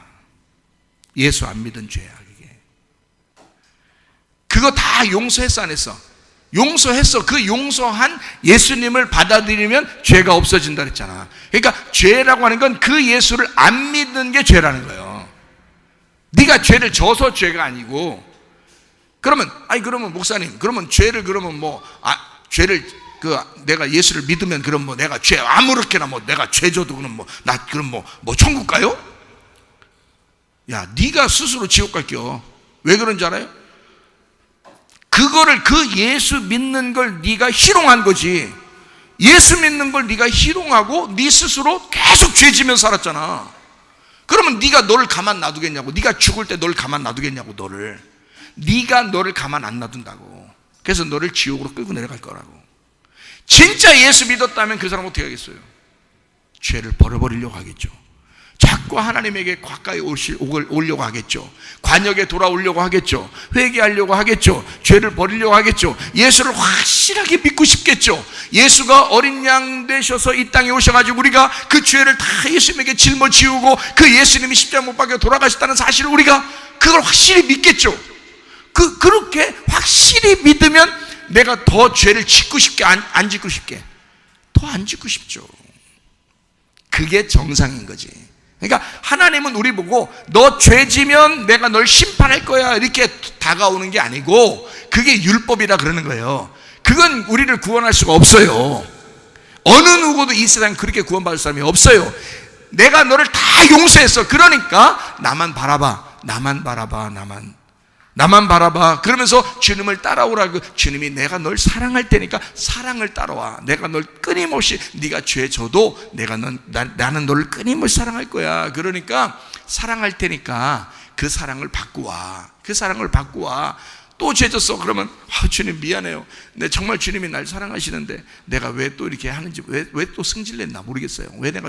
예수 안 믿은 죄야 그게. 그거 다 용서했어 안 했어? 용서했어. 그 용서한 예수님을 받아들이면 죄가 없어진다 그랬잖아. 그러니까 죄라고 하는 건 그 예수를 안 믿는 게 죄라는 거예요. 네가 죄를 져서 죄가 아니고. 그러면 목사님, 그러면 죄를 죄를 내가 예수를 믿으면 그럼 내가 죄 아무렇게나 내가 죄 져도 그럼 나 천국 가요? 야, 네가 스스로 지옥 갈게요. 왜 그런 줄 알아요? 그 예수 믿는 걸 네가 희롱한 거지. 예수 믿는 걸 네가 희롱하고 네 스스로 계속 죄 지면서 살았잖아. 그러면 네가 너를 가만 놔두겠냐고. 네가 죽을 때 너를 가만 놔두겠냐고. 네가 너를 가만 안 놔둔다고. 그래서 너를 지옥으로 끌고 내려갈 거라고. 진짜 예수 믿었다면 그 사람 어떻게 하겠어요? 죄를 버려버리려고 하겠죠. 자꾸 하나님에게 가까이 오려고 하겠죠. 관역에 돌아오려고 하겠죠. 회개하려고 하겠죠. 죄를 버리려고 하겠죠. 예수를 확실하게 믿고 싶겠죠. 예수가 어린 양 되셔서 이 땅에 오셔가지고 우리가 그 죄를 다 예수님에게 짊어지우고 그 예수님이 십자가 못 박혀 돌아가셨다는 사실을 우리가 그걸 확실히 믿겠죠. 그렇게 확실히 믿으면 내가 더 죄를 짓고 싶게 안 짓고 싶게 더 안 짓고 싶죠. 그게 정상인 거지. 그러니까 하나님은 우리 보고 너 죄지면 내가 널 심판할 거야 이렇게 다가오는 게 아니고, 그게 율법이라 그러는 거예요. 그건 우리를 구원할 수가 없어요. 어느 누구도 이 세상에 그렇게 구원받을 사람이 없어요. 내가 너를 다 용서했어. 그러니까 나만 바라봐. 그러면서 주님을 따라오라고. 주님이 내가 널 사랑할 테니까 사랑을 따라와. 내가 널 끊임없이, 네가 죄 져도 나는 너를 끊임없이 사랑할 거야. 그러니까 사랑할 테니까 그 사랑을 받고 와. 또 죄졌어. 그러면 주님 미안해요. 내 정말 주님이 날 사랑하시는데 내가 왜 또 이렇게 하는지, 왜 또 승질냈나 모르겠어요. 왜 내가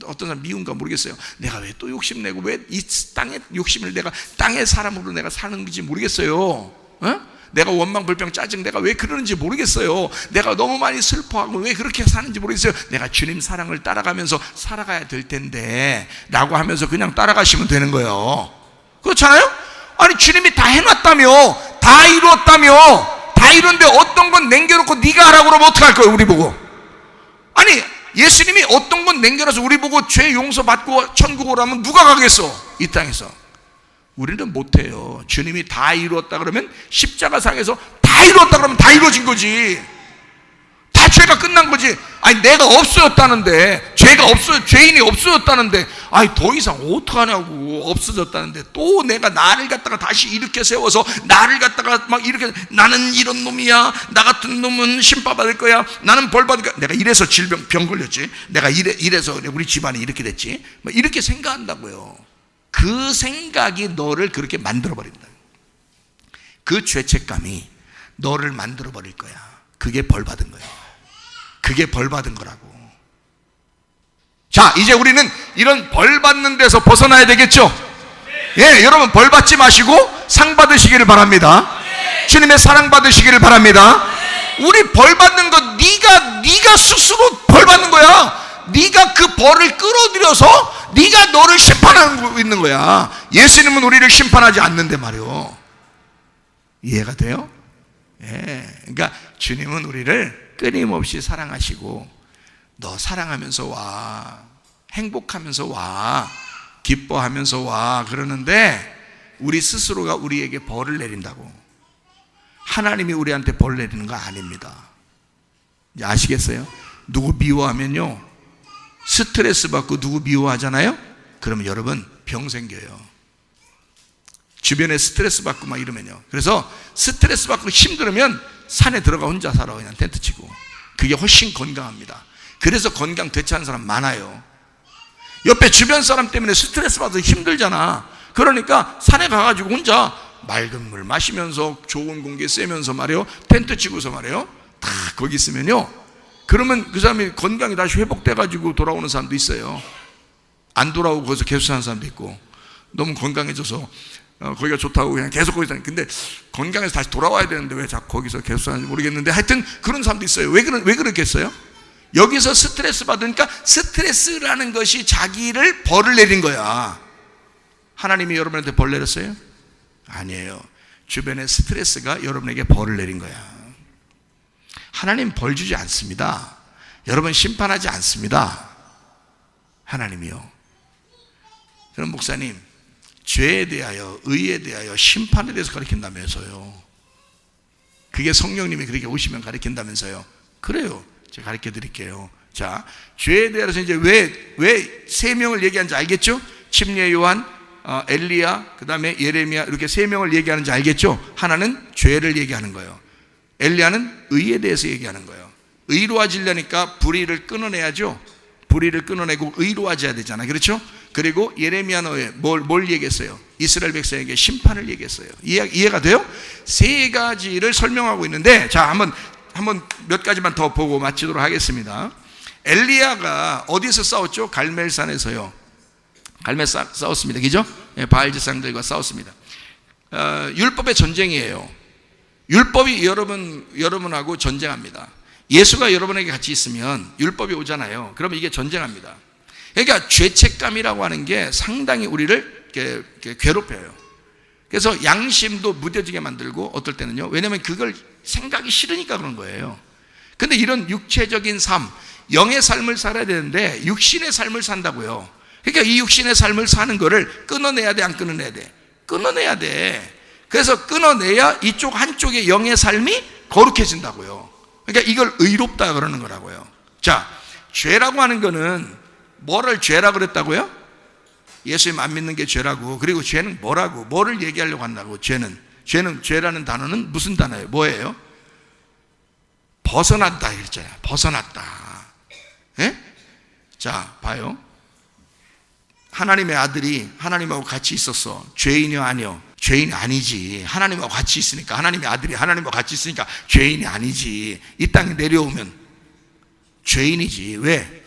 어떤 사람 미운가 모르겠어요. 내가 왜 또 욕심내고 왜 이 땅의 욕심을 내가 땅의 사람으로 내가 사는 건지 모르겠어요. 내가 원망불평 짜증 내가 왜 그러는지 모르겠어요. 내가 너무 많이 슬퍼하고 왜 그렇게 사는지 모르겠어요. 내가 주님 사랑을 따라가면서 살아가야 될 텐데 라고 하면서 그냥 따라가시면 되는 거예요. 그렇잖아요? 아니 주님이 다 해놨다며, 다 이루었다며, 다 이루는데 어떤 건 남겨놓고 네가 하라고 그러면 어떡할 거예요? 우리 보고. 아니 예수님이 어떤 건 남겨놔서 우리 보고 죄 용서받고 천국 오라면 누가 가겠어? 이 땅에서. 우리는 못해요. 주님이 다 이루었다 그러면, 십자가상에서 다 이루었다 그러면 다 이루어진 거지. 다 죄가 끝난 거지. 아니 내가 없어졌다는데, 죄가 없어, 죄인이 없어졌다는데, 아니 더 이상 어떡하냐고. 없어졌다는데 또 내가 나를 갖다가 다시 일으켜 세워서 나를 갖다가 막 이렇게, 나는 이런 놈이야, 나 같은 놈은 심판받을 거야, 나는 벌 받을 거야, 내가 이래서 병 걸렸지, 내가 이래서 우리 집안이 이렇게 됐지, 막 이렇게 생각한다고요. 그 생각이 너를 그렇게 만들어버린다. 그 죄책감이 너를 만들어버릴 거야. 그게 벌받은 거야. 그게 벌받은 거라고. 자, 이제 우리는 이런 벌받는 데서 벗어나야 되겠죠? 예, 여러분 벌받지 마시고 상 받으시기를 바랍니다. 주님의 사랑 받으시기를 바랍니다. 우리 벌받는 거 네가 스스로 벌받는 거야. 네가 그 벌을 끌어들여서 네가 너를 심판하고 있는 거야. 예수님은 우리를 심판하지 않는데 말이요. 이해가 돼요? 예. 그러니까 주님은 우리를 끊임없이 사랑하시고, 너 사랑하면서 와, 행복하면서 와, 기뻐하면서 와 그러는데 우리 스스로가 우리에게 벌을 내린다고. 하나님이 우리한테 벌 내리는 거 아닙니다. 이제 아시겠어요? 누구 미워하면요, 스트레스 받고 누구 미워하잖아요? 그러면 여러분 병 생겨요. 주변에 스트레스 받고 막 이러면요. 그래서 스트레스 받고 힘들으면 산에 들어가 혼자 살아. 그냥 텐트 치고. 그게 훨씬 건강합니다. 그래서 건강 되찾는 사람 많아요. 옆에 주변 사람 때문에 스트레스 받아서 힘들잖아. 그러니까 산에 가가지고 혼자 맑은 물 마시면서 좋은 공기 쐬면서 말이요, 텐트 치고서 말이요, 다 거기 있으면요, 그러면 그 사람이 건강이 다시 회복돼가지고 돌아오는 사람도 있어요. 안 돌아오고 거기서 계속 사는 사람도 있고, 너무 건강해져서 거기가 좋다고 그냥 계속 거기서 사는. 근데 건강해서 다시 돌아와야 되는데 왜 자꾸 거기서 계속 사는지 모르겠는데, 하여튼 그런 사람도 있어요. 왜 그렇겠어요? 여기서 스트레스 받으니까, 스트레스라는 것이 자기를 벌을 내린 거야. 하나님이 여러분한테 벌 내렸어요? 아니에요. 주변의 스트레스가 여러분에게 벌을 내린 거야. 하나님 벌 주지 않습니다. 여러분 심판하지 않습니다. 하나님이요. 그럼 목사님, 죄에 대하여, 의에 대하여, 심판에 대해서 가르친다면서요. 그게 성령님이 그렇게 오시면 가르친다면서요. 그래요. 제가 가르쳐 드릴게요. 자, 죄에 대해서 이제 왜 세 명을 얘기하는지 알겠죠? 침례 요한, 엘리야, 그 다음에 예레미야, 이렇게 세 명을 얘기하는지 알겠죠? 하나는 죄를 얘기하는 거예요. 엘리야는 의에 대해서 얘기하는 거예요. 의로워지려니까 불의를 끊어내야죠. 불의를 끊어내고 의로워져야 되잖아요. 그렇죠? 그리고 예레미야는 뭘 얘기했어요? 이스라엘 백성에게 심판을 얘기했어요. 이해가 돼요? 세 가지를 설명하고 있는데, 자, 한번 몇 가지만 더 보고 마치도록 하겠습니다. 엘리야가 어디서 싸웠죠? 갈멜산에서요. 갈멜산 싸웠습니다. 그죠? 바알 제사장들과 싸웠습니다. 율법의 전쟁이에요. 율법이 여러분하고 전쟁합니다. 예수가 여러분에게 같이 있으면 율법이 오잖아요. 그러면 이게 전쟁합니다. 그러니까 죄책감이라고 하는 게 상당히 우리를 이렇게 괴롭혀요. 그래서 양심도 무뎌지게 만들고, 어떨 때는요, 왜냐하면 그걸 생각이 싫으니까 그런 거예요. 근데 이런 육체적인 삶, 영의 삶을 살아야 되는데 육신의 삶을 산다고요. 그러니까 이 육신의 삶을 사는 거를 끊어내야 돼, 안 끊어내야 돼? 끊어내야 돼. 그래서 끊어내야 이쪽 한쪽의 영의 삶이 거룩해진다고요. 그러니까 이걸 의롭다 그러는 거라고요. 자, 죄라고 하는 거는 뭐를 죄라고 그랬다고요? 예수님 안 믿는 게 죄라고. 그리고 죄는 뭐라고? 뭐를 얘기하려고 한다고? 죄라는 단어는 무슨 단어예요? 뭐예요? 벗어났다 이랬잖아요. 벗어났다. 예? 자, 봐요. 하나님의 아들이 하나님하고 같이 있었어. 죄인이요 아니요? 죄인이 아니지. 하나님과 같이 있으니까, 하나님의 아들이 하나님과 같이 있으니까 죄인이 아니지. 이 땅에 내려오면 죄인이지. 왜?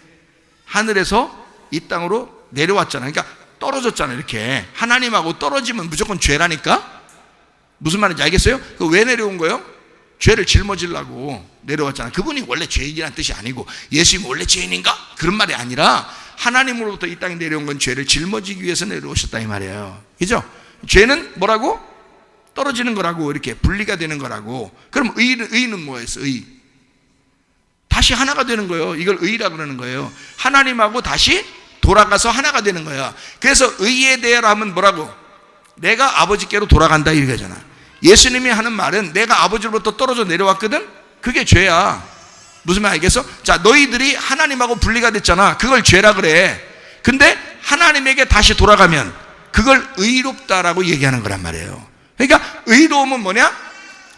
하늘에서 이 땅으로 내려왔잖아. 그러니까 떨어졌잖아. 이렇게 하나님하고 떨어지면 무조건 죄라니까. 무슨 말인지 알겠어요? 그 왜 내려온 거예요? 죄를 짊어지려고 내려왔잖아. 그분이 원래 죄인이라는 뜻이 아니고, 예수님이 원래 죄인인가? 그런 말이 아니라 하나님으로부터 이 땅에 내려온 건 죄를 짊어지기 위해서 내려오셨다 이 말이에요. 그죠? 죄는 뭐라고? 떨어지는 거라고, 이렇게 분리가 되는 거라고. 그럼 의는 뭐였어? 의. 다시 하나가 되는 거예요. 이걸 의라고 그러는 거예요. 하나님하고 다시 돌아가서 하나가 되는 거야. 그래서 의에 대하면 뭐라고? 내가 아버지께로 돌아간다 이거잖아. 예수님이 하는 말은 내가 아버지로부터 떨어져 내려왔거든? 그게 죄야. 무슨 말 알겠어? 자, 너희들이 하나님하고 분리가 됐잖아. 그걸 죄라 그래. 근데 하나님에게 다시 돌아가면 그걸 의롭다라고 얘기하는 거란 말이에요. 그러니까 의로움은 뭐냐?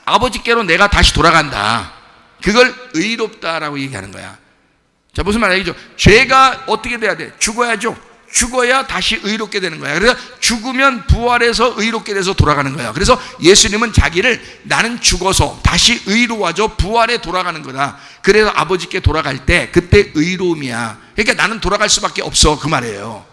아버지께로 내가 다시 돌아간다. 그걸 의롭다라고 얘기하는 거야. 자, 무슨 말 알겠죠? 죄가 어떻게 돼야 돼? 죽어야죠. 죽어야 다시 의롭게 되는 거야. 그래서 죽으면 부활해서 의롭게 돼서 돌아가는 거야. 그래서 예수님은 자기를 나는 죽어서 다시 의로워져 부활에 돌아가는 거다. 그래서 아버지께 돌아갈 때 그때 의로움이야. 그러니까 나는 돌아갈 수밖에 없어, 그 말이에요.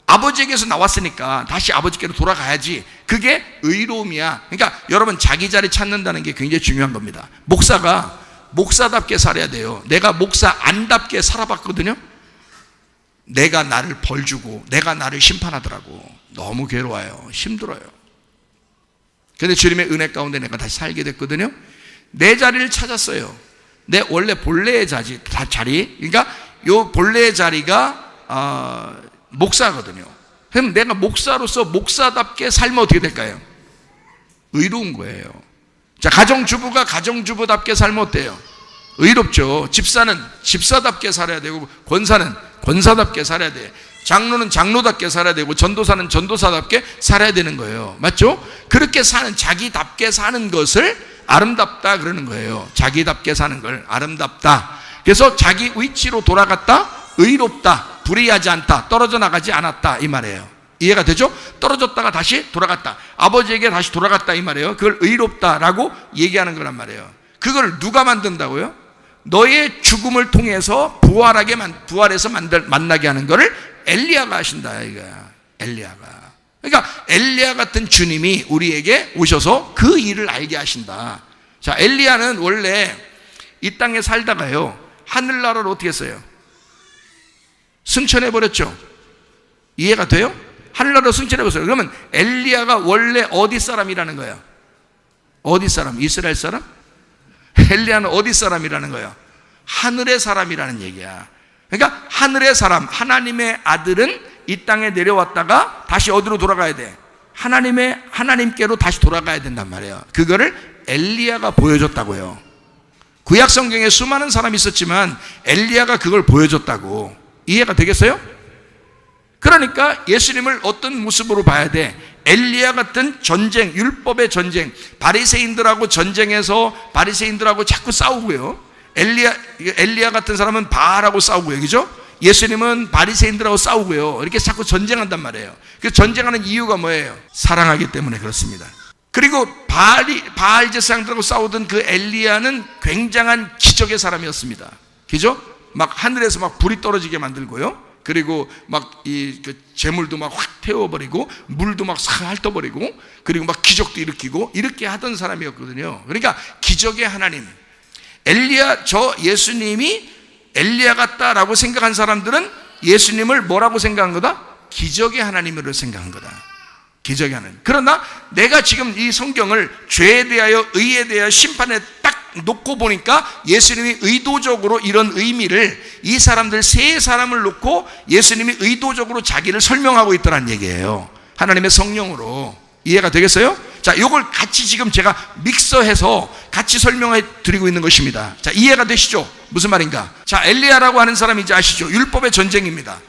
아버지에게서 나왔으니까 다시 아버지께로 돌아가야지. 그게 의로움이야. 그러니까 여러분, 자기 자리 찾는다는 게 굉장히 중요한 겁니다. 목사가 목사답게 살아야 돼요. 내가 목사 안답게 살아봤거든요. 내가 나를 벌주고 내가 나를 심판하더라고. 너무 괴로워요. 힘들어요. 그런데 주님의 은혜 가운데 내가 다시 살게 됐거든요. 내 자리를 찾았어요. 내 원래 본래의 자리. 그러니까 요 본래의 자리가 목사거든요. 그럼 내가 목사로서 목사답게 살면 어떻게 될까요? 의로운 거예요. 자, 가정주부가 가정주부답게 살면 어때요? 의롭죠. 집사는 집사답게 살아야 되고, 권사는 권사답게 살아야 돼. 장로는 장로답게 살아야 되고, 전도사는 전도사답게 살아야 되는 거예요. 맞죠? 그렇게 사는, 자기답게 사는 것을 아름답다 그러는 거예요. 자기답게 사는 걸 아름답다. 그래서 자기 위치로 돌아갔다, 의롭다, 불의하지 않다, 떨어져 나가지 않았다 이 말이에요. 이해가 되죠? 떨어졌다가 다시 돌아갔다, 아버지에게 다시 돌아갔다 이 말이에요. 그걸 의롭다라고 얘기하는 거란 말이에요. 그걸 누가 만든다고요? 너의 죽음을 통해서 부활해서 만나게 하는 거를 엘리야가 하신다 이거야. 엘리야가. 그러니까 엘리야 같은 주님이 우리에게 오셔서 그 일을 알게 하신다. 자, 엘리야는 원래 이 땅에 살다가요, 하늘나라를 어떻게 했어요? 승천해버렸죠. 이해가 돼요? 하늘나라로 승천해버렸어요. 그러면 엘리야가 원래 어디 사람이라는 거예요? 어디 사람? 이스라엘 사람? 엘리야는 어디 사람이라는 거예요? 하늘의 사람이라는 얘기야. 그러니까 하늘의 사람, 하나님의 아들은 이 땅에 내려왔다가 다시 어디로 돌아가야 돼? 하나님께로 다시 돌아가야 된단 말이에요. 그거를 엘리야가 보여줬다고요. 구약 성경에 수많은 사람이 있었지만 엘리야가 그걸 보여줬다고. 이해가 되겠어요? 그러니까 예수님을 어떤 모습으로 봐야 돼? 엘리야 같은 전쟁, 율법의 전쟁, 바리새인들하고 전쟁해서 바리새인들하고 자꾸 싸우고요. 엘리야 같은 사람은 바알하고 싸우고요. 그죠? 예수님은 바리새인들하고 싸우고요. 이렇게 자꾸 전쟁한단 말이에요. 그 전쟁하는 이유가 뭐예요? 사랑하기 때문에 그렇습니다. 그리고 바알 제사장들하고 싸우던 그 엘리야는 굉장한 기적의 사람이었습니다. 그죠? 막 하늘에서 막 불이 떨어지게 만들고요. 그리고 막 그 재물도 막 확 태워버리고, 물도 막 싹 핥아버리고, 그리고 막 기적도 일으키고, 이렇게 하던 사람이었거든요. 그러니까 기적의 하나님. 예수님이 엘리야 같다라고 생각한 사람들은 예수님을 뭐라고 생각한 거다? 기적의 하나님으로 생각한 거다. 기적의 하나님. 그러나 내가 지금 이 성경을 죄에 대하여, 의에 대하여, 심판에 딱 놓고 보니까 예수님이 의도적으로 이런 의미를, 이 사람들 세 사람을 놓고 예수님이 의도적으로 자기를 설명하고 있더란 얘기예요. 하나님의 성령으로. 이해가 되겠어요? 자, 이걸 같이 지금 제가 믹서해서 같이 설명해 드리고 있는 것입니다. 자, 이해가 되시죠? 무슨 말인가? 자, 엘리야라고 하는 사람이 이제 아시죠? 율법의 전쟁입니다.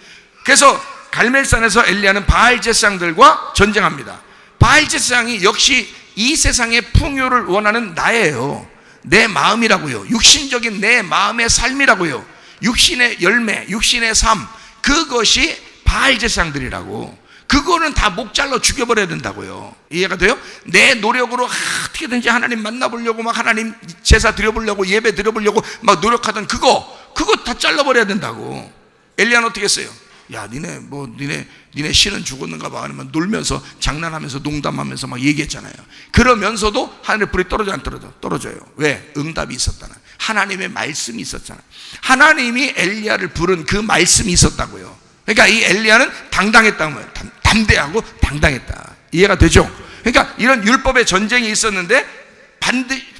그래서 갈멜산에서 엘리야는 바알 제사장들과 전쟁합니다. 바알 제사장이 역시 이 세상의 풍요를 원하는 나예요. 내 마음이라고요. 육신적인 내 마음의 삶이라고요. 육신의 열매, 육신의 삶, 그것이 바알 제사장들이라고. 그거는 다 목 잘라 죽여버려야 된다고요. 이해가 돼요? 내 노력으로 어떻게든지 하나님 만나보려고 막 하나님 제사 드려보려고 예배 드려보려고 막 노력하던 그거 다 잘라버려야 된다고. 엘리야는 어떻게 했어요? 야, 니네 신은 죽었는가 봐. 아니면 놀면서 장난하면서 농담하면서 막 얘기했잖아요. 그러면서도 하늘의 불이 떨어져 안 떨어져? 떨어져요. 왜? 응답이 있었다는, 하나님의 말씀이 있었잖아. 하나님이 엘리야를 부른 그 말씀이 있었다고요. 그러니까 이 엘리야는 당당했다는 거예요. 담대하고 당당했다. 이해가 되죠? 그러니까 이런 율법의 전쟁이 있었는데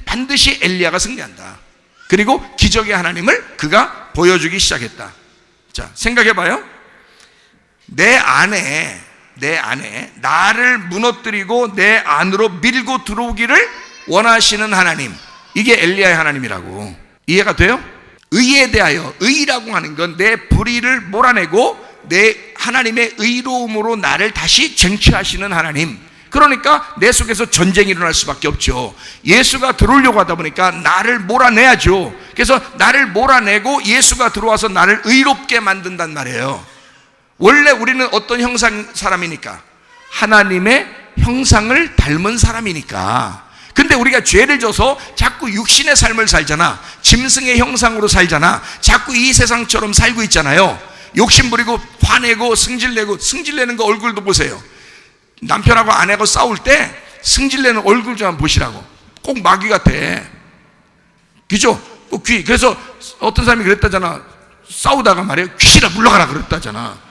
반드시 엘리야가 승리한다. 그리고 기적의 하나님을 그가 보여주기 시작했다. 자, 생각해봐요. 내 안에 나를 무너뜨리고 내 안으로 밀고 들어오기를 원하시는 하나님, 이게 엘리야의 하나님이라고. 이해가 돼요? 의에 대하여, 의라고 하는 건 내 불의를 몰아내고 내 하나님의 의로움으로 나를 다시 쟁취하시는 하나님. 그러니까 내 속에서 전쟁이 일어날 수밖에 없죠. 예수가 들어오려고 하다 보니까 나를 몰아내야죠. 그래서 나를 몰아내고 예수가 들어와서 나를 의롭게 만든단 말이에요. 원래 우리는 어떤 형상 사람이니까? 하나님의 형상을 닮은 사람이니까. 근데 우리가 죄를 져서 자꾸 육신의 삶을 살잖아. 짐승의 형상으로 살잖아. 자꾸 이 세상처럼 살고 있잖아요. 욕심 부리고 화내고 승질내는 거 얼굴도 보세요. 남편하고 아내하고 싸울 때 승질내는 얼굴 좀 한번 보시라고. 꼭 마귀 같아. 그죠? 꼭 귀. 그래서 어떤 사람이 그랬다잖아. 싸우다가 말이에요, 귀신아 물러가라 그랬다잖아.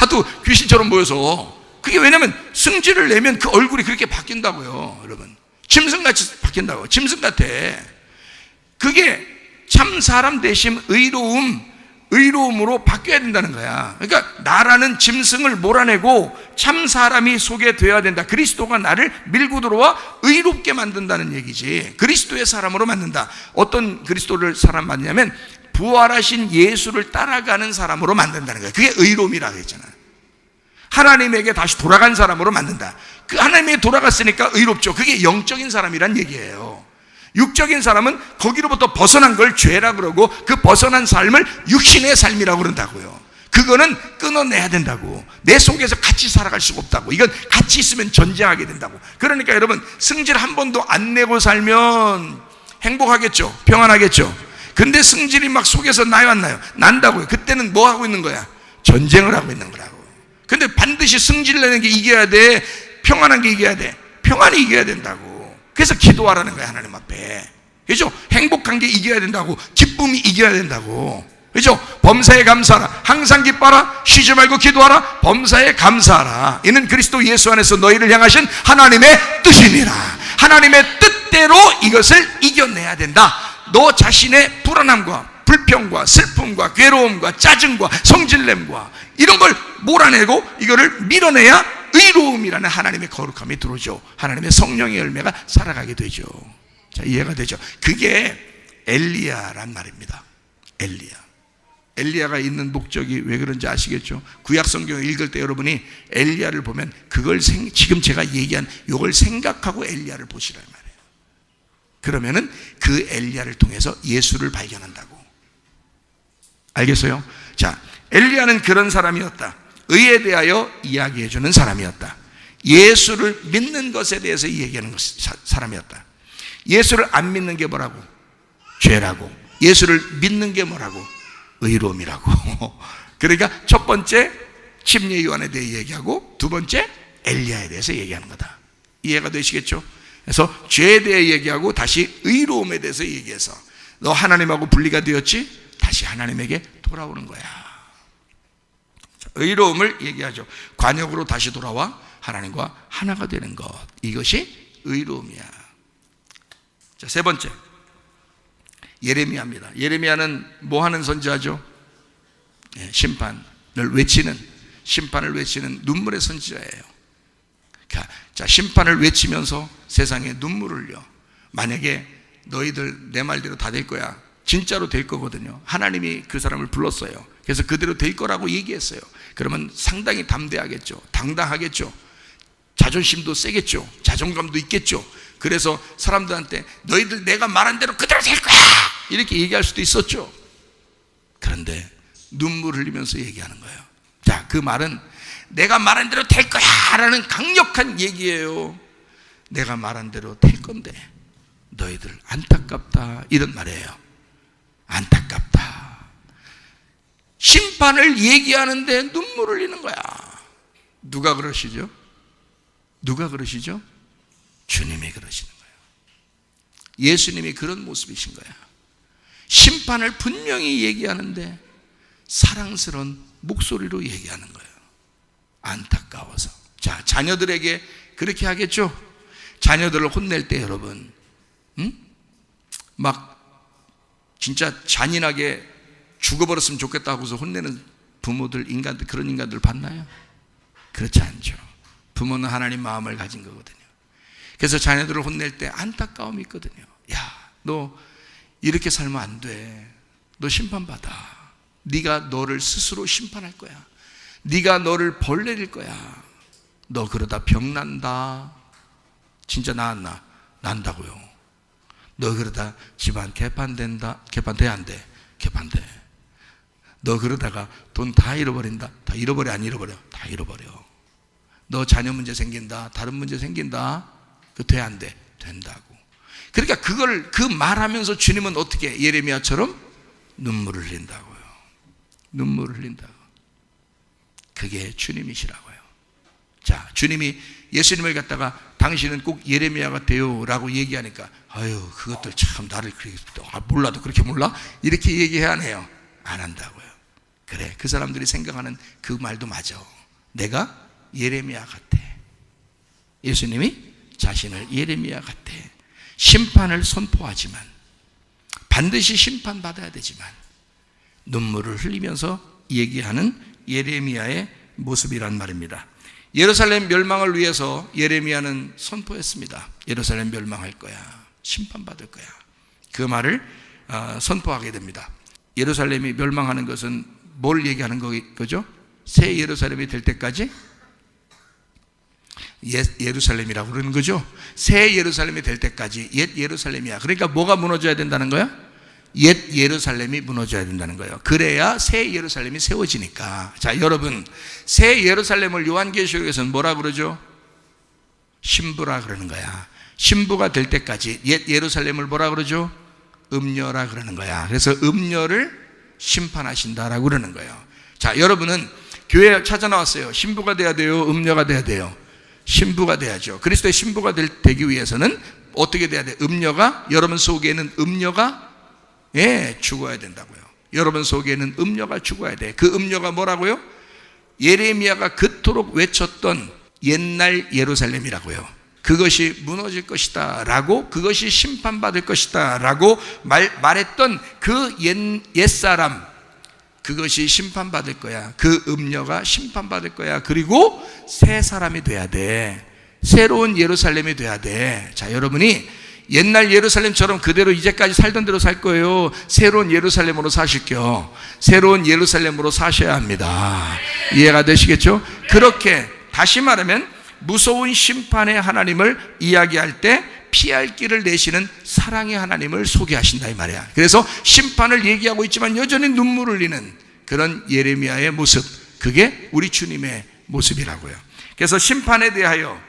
하도 귀신처럼 보여서. 그게 왜냐면 승질을 내면 그 얼굴이 그렇게 바뀐다고요. 여러분, 짐승같이 바뀐다고. 짐승 같아. 그게 참 사람 대신 의로움으로 바뀌어야 된다는 거야. 그러니까 나라는 짐승을 몰아내고 참 사람이 속에 되어야 된다. 그리스도가 나를 밀고 들어와 의롭게 만든다는 얘기지. 그리스도의 사람으로 만든다. 어떤 그리스도를 사람 만드냐면 부활하신 예수를 따라가는 사람으로 만든다는 거야. 그게 의로움이라고 했잖아. 하나님에게 다시 돌아간 사람으로 만든다. 그 하나님에게 돌아갔으니까 의롭죠. 그게 영적인 사람이란 얘기예요. 육적인 사람은 거기로부터 벗어난 걸 죄라 그러고, 그 벗어난 삶을 육신의 삶이라고 그런다고요. 그거는 끊어내야 된다고. 내 속에서 같이 살아갈 수가 없다고. 이건 같이 있으면 전쟁하게 된다고. 그러니까 여러분, 승질 한 번도 안 내고 살면 행복하겠죠? 평안하겠죠? 근데 승질이 막 속에서 나요 안 나요? 난다고요. 그때는 뭐 하고 있는 거야? 전쟁을 하고 있는 거라고. 근데 반드시 승질 내는 게 이겨야 돼. 평안한 게 이겨야 돼. 평안이 이겨야 된다고. 그래서 기도하라는 거야, 하나님 앞에. 그죠? 행복한 게 이겨야 된다고. 기쁨이 이겨야 된다고. 그죠? 범사에 감사하라. 항상 기뻐하라. 쉬지 말고 기도하라. 범사에 감사하라. 이는 그리스도 예수 안에서 너희를 향하신 하나님의 뜻이니라. 하나님의 뜻대로 이것을 이겨내야 된다. 너 자신의 불안함과 불평과 슬픔과 괴로움과 짜증과 성질냄과 이런 걸 몰아내고 이거를 밀어내야 의로움이라는 하나님의 거룩함이 들어오죠. 하나님의 성령의 열매가 살아가게 되죠. 자, 이해가 되죠? 그게 엘리야란 말입니다. 엘리야가 있는 목적이 왜 그런지 아시겠죠? 구약 성경을 읽을 때 여러분이 엘리야를 보면 그걸 지금 제가 얘기한 이걸 생각하고 엘리야를 보시란 말이에요. 그러면은 그 엘리야를 통해서 예수를 발견한다고. 알겠어요? 자, 엘리야는 그런 사람이었다. 의에 대하여 이야기해주는 사람이었다. 예수를 믿는 것에 대해서 얘기하는 사람이었다. 예수를 안 믿는 게 뭐라고? 죄라고. 예수를 믿는 게 뭐라고? 의로움이라고. 그러니까 첫 번째 침례 요한에 대해 얘기하고, 두 번째 엘리야에 대해서 얘기하는 거다. 이해가 되시겠죠? 그래서 죄에 대해 얘기하고 다시 의로움에 대해서 얘기해서, 너 하나님하고 분리가 되었지? 다시 하나님에게 돌아오는 거야. 의로움을 얘기하죠. 관역으로 다시 돌아와 하나님과 하나가 되는 것, 이것이 의로움이야. 자, 세 번째 예레미야입니다. 예레미야는 뭐 하는 선지자죠? 심판을 외치는 눈물의 선지자예요. 자, 심판을 외치면서 세상에 눈물을 흘려. 만약에 너희들 내 말대로 다 될 거야. 진짜로 될 거거든요. 하나님이 그 사람을 불렀어요. 그래서 그대로 될 거라고 얘기했어요. 그러면 상당히 담대하겠죠. 당당하겠죠. 자존심도 세겠죠. 자존감도 있겠죠. 그래서 사람들한테 너희들 내가 말한 대로 그대로 될 거야 이렇게 얘기할 수도 있었죠. 그런데 눈물 흘리면서 얘기하는 거예요. 자, 그 말은 내가 말한 대로 될 거야 라는 강력한 얘기예요. 내가 말한 대로 될 건데 너희들 안타깝다, 이런 말이에요. 안타깝다. 심판을 얘기하는데 눈물을 흘리는 거야. 누가 그러시죠? 누가 그러시죠? 주님이 그러시는 거예요. 예수님이 그런 모습이신 거야. 심판을 분명히 얘기하는데 사랑스러운 목소리로 얘기하는 거예요. 안타까워서. 자, 자녀들에게 그렇게 하겠죠? 자녀들을 혼낼 때 여러분, 막 진짜 잔인하게 죽어버렸으면 좋겠다 하고서 혼내는 부모들, 인간들, 그런 인간들 봤나요? 그렇지 않죠. 부모는 하나님 마음을 가진 거거든요. 그래서 자녀들을 혼낼 때 안타까움이 있거든요. 야, 너 이렇게 살면 안 돼. 너 심판받아. 네가 너를 스스로 심판할 거야. 네가 너를 벌 내릴 거야. 너 그러다 병 난다. 진짜 나았나? 난다고요. 너 그러다 집안 개판된다. 개판돼 안 돼? 개판돼. 너 그러다가 돈 다 잃어버린다. 다 잃어버려 안 잃어버려? 다 잃어버려. 너 자녀 문제 생긴다. 다른 문제 생긴다. 그 돼 안 돼? 된다고. 그러니까 그걸 그 말하면서 주님은 어떻게 예레미야처럼 눈물을 흘린다고요. 눈물을 흘린다고. 그게 주님이시라고요. 자, 주님이 예수님을 갖다가 당신은 꼭 예레미야 같아요 라고 얘기하니까 아유, 그것들 참 나를 그렇게 몰라도 그렇게 몰라? 이렇게 얘기해야 하네요. 안 한다고요. 그래, 그 사람들이 생각하는 그 말도 맞아. 내가 예레미야 같아. 예수님이 자신을 예레미야 같아. 심판을 선포하지만, 반드시 심판받아야 되지만 눈물을 흘리면서 얘기하는 예레미야의 모습이란 말입니다. 예루살렘 멸망을 위해서 예레미야는 선포했습니다. 예루살렘 멸망할 거야. 심판받을 거야. 그 말을 선포하게 됩니다. 예루살렘이 멸망하는 것은 뭘 얘기하는 거죠? 새 예루살렘이 될 때까지 옛 예루살렘이라고 그러는 거죠. 새 예루살렘이 될 때까지 옛 예루살렘이야. 그러니까 뭐가 무너져야 된다는 거야? 옛 예루살렘이 무너져야 된다는 거예요. 그래야 새 예루살렘이 세워지니까. 자, 여러분, 새 예루살렘을 요한계시록에서는 뭐라 그러죠? 신부라 그러는 거야. 신부가 될 때까지 옛 예루살렘을 뭐라 그러죠? 음녀라 그러는 거야. 그래서 음녀를 심판하신다라고 그러는 거예요. 자, 여러분은 교회에 찾아 나왔어요. 신부가 돼야 돼요? 음녀가 돼야 돼요? 신부가 돼야죠. 그리스도의 신부가 되기 위해서는 어떻게 돼야 돼요? 음녀가, 여러분 속에는 음녀가 죽어야 된다고요. 여러분 속에는 음녀가 죽어야 돼. 그 음녀가 뭐라고요? 예레미야가 그토록 외쳤던 옛날 예루살렘이라고요. 그것이 무너질 것이다 라고, 그것이 심판받을 것이다 라고 말했던 그 옛사람, 그것이 심판받을 거야. 그 음녀가 심판받을 거야. 그리고 새 사람이 돼야 돼. 새로운 예루살렘이 돼야 돼. 자, 여러분이 옛날 예루살렘처럼 그대로 이제까지 살던 대로 살 거예요? 새로운 예루살렘으로 사실게요. 새로운 예루살렘으로 사셔야 합니다. 이해가 되시겠죠? 그렇게 다시 말하면 무서운 심판의 하나님을 이야기할 때 피할 길을 내시는 사랑의 하나님을 소개하신다 이 말이야. 그래서 심판을 얘기하고 있지만 여전히 눈물을 흘리는 그런 예레미야의 모습, 그게 우리 주님의 모습이라고요. 그래서 심판에 대하여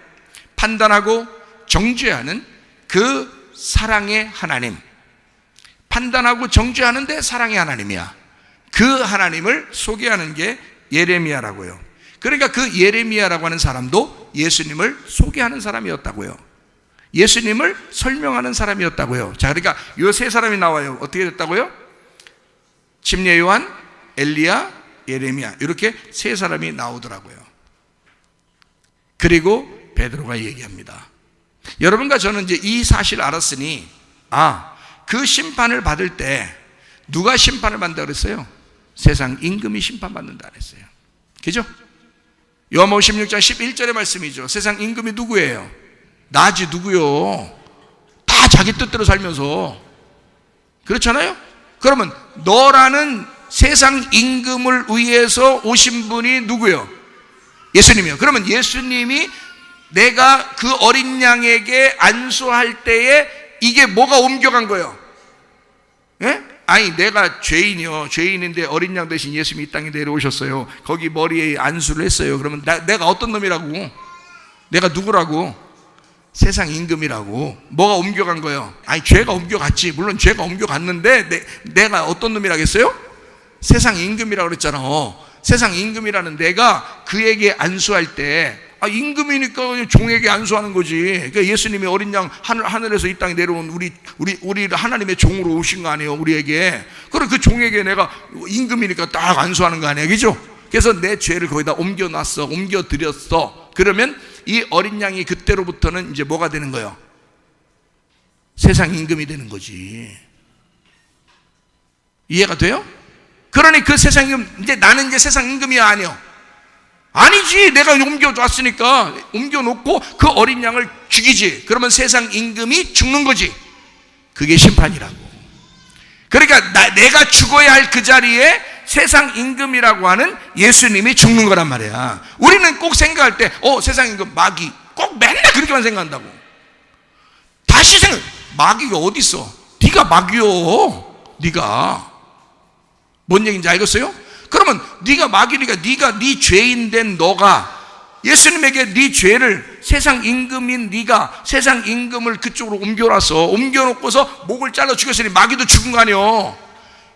판단하고 정죄하는 그 사랑의 하나님, 판단하고 정죄하는데 사랑의 하나님이야. 그 하나님을 소개하는 게 예레미야라고요. 그러니까 그 예레미야라고 하는 사람도 예수님을 소개하는 사람이었다고요. 예수님을 설명하는 사람이었다고요. 자, 그러니까 이 세 사람이 나와요. 어떻게 됐다고요? 침례 요한, 엘리야, 예레미야, 이렇게 세 사람이 나오더라고요. 그리고 베드로가 얘기합니다. 여러분과 저는 이제 이 사실을 알았으니, 그 심판을 받을 때 누가 심판을 받는다 그랬어요? 세상 임금이 심판받는다 그랬어요. 그죠? 요한복음 16장 11절의 말씀이죠. 세상 임금이 누구예요? 나지. 누구요? 다 자기 뜻대로 살면서. 그렇잖아요? 그러면 너라는 세상 임금을 위해서 오신 분이 누구요? 예수님이요. 그러면 예수님이 내가 그 어린 양에게 안수할 때에 이게 뭐가 옮겨간 거예요? 예? 아니 내가 죄인이요, 죄인인데 어린 양 대신 예수님이 이 땅에 내려오셨어요. 거기 머리에 안수를 했어요. 그러면 내가 어떤 놈이라고? 내가 누구라고? 세상 임금이라고. 뭐가 옮겨간 거예요? 아니 죄가 옮겨갔지. 물론 죄가 옮겨갔는데 내가 어떤 놈이라겠어요? 세상 임금이라고 그랬잖아. 세상 임금이라는 내가 그에게 안수할 때 임금이니까 종에게 안수하는 거지. 그러니까 예수님이 어린 양 하늘에서 이 땅에 내려온 우리 하나님의 종으로 오신 거 아니에요, 우리에게. 그럼 그 종에게 내가 임금이니까 딱 안수하는 거 아니에요, 그죠? 그래서 내 죄를 거기다 옮겨놨어, 옮겨드렸어. 그러면 이 어린 양이 그때로부터는 이제 뭐가 되는 거예요? 세상 임금이 되는 거지. 이해가 돼요? 그러니 그 세상 임금, 이제 나는 이제 세상 임금이 아니요. 아니지. 내가 옮겨놨으니까 옮겨놓고 그 어린 양을 죽이지. 그러면 세상 임금이 죽는 거지. 그게 심판이라고. 그러니까 내가 죽어야 할 그 자리에 세상 임금이라고 하는 예수님이 죽는 거란 말이야. 우리는 꼭 생각할 때 세상 임금 마귀, 꼭 맨날 그렇게만 생각한다고. 다시 마귀가 어디 있어? 네가 마귀요. 네가 뭔 얘기인지 알겠어요? 그러면 네가 마귀니까 네 죄인 된 너가 예수님에게 네 죄를 세상 임금인 네가 세상 임금을 그쪽으로 옮겨놓고서 목을 잘라 죽였으니 마귀도 죽은 거 아니요.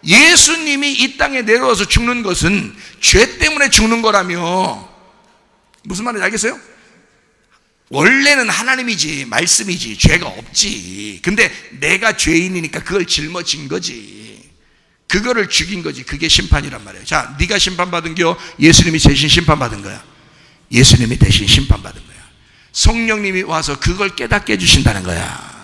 예수님이 이 땅에 내려와서 죽는 것은 죄 때문에 죽는 거라며. 무슨 말인지 알겠어요? 원래는 하나님이지, 말씀이지, 죄가 없지. 근데 내가 죄인이니까 그걸 짊어진 거지. 그거를 죽인 거지. 그게 심판이란 말이에요. 자, 네가 심판받은겨? 예수님이 대신 심판받은 거야. 예수님이 대신 심판받은 거야. 성령님이 와서 그걸 깨닫게 해주신다는 거야.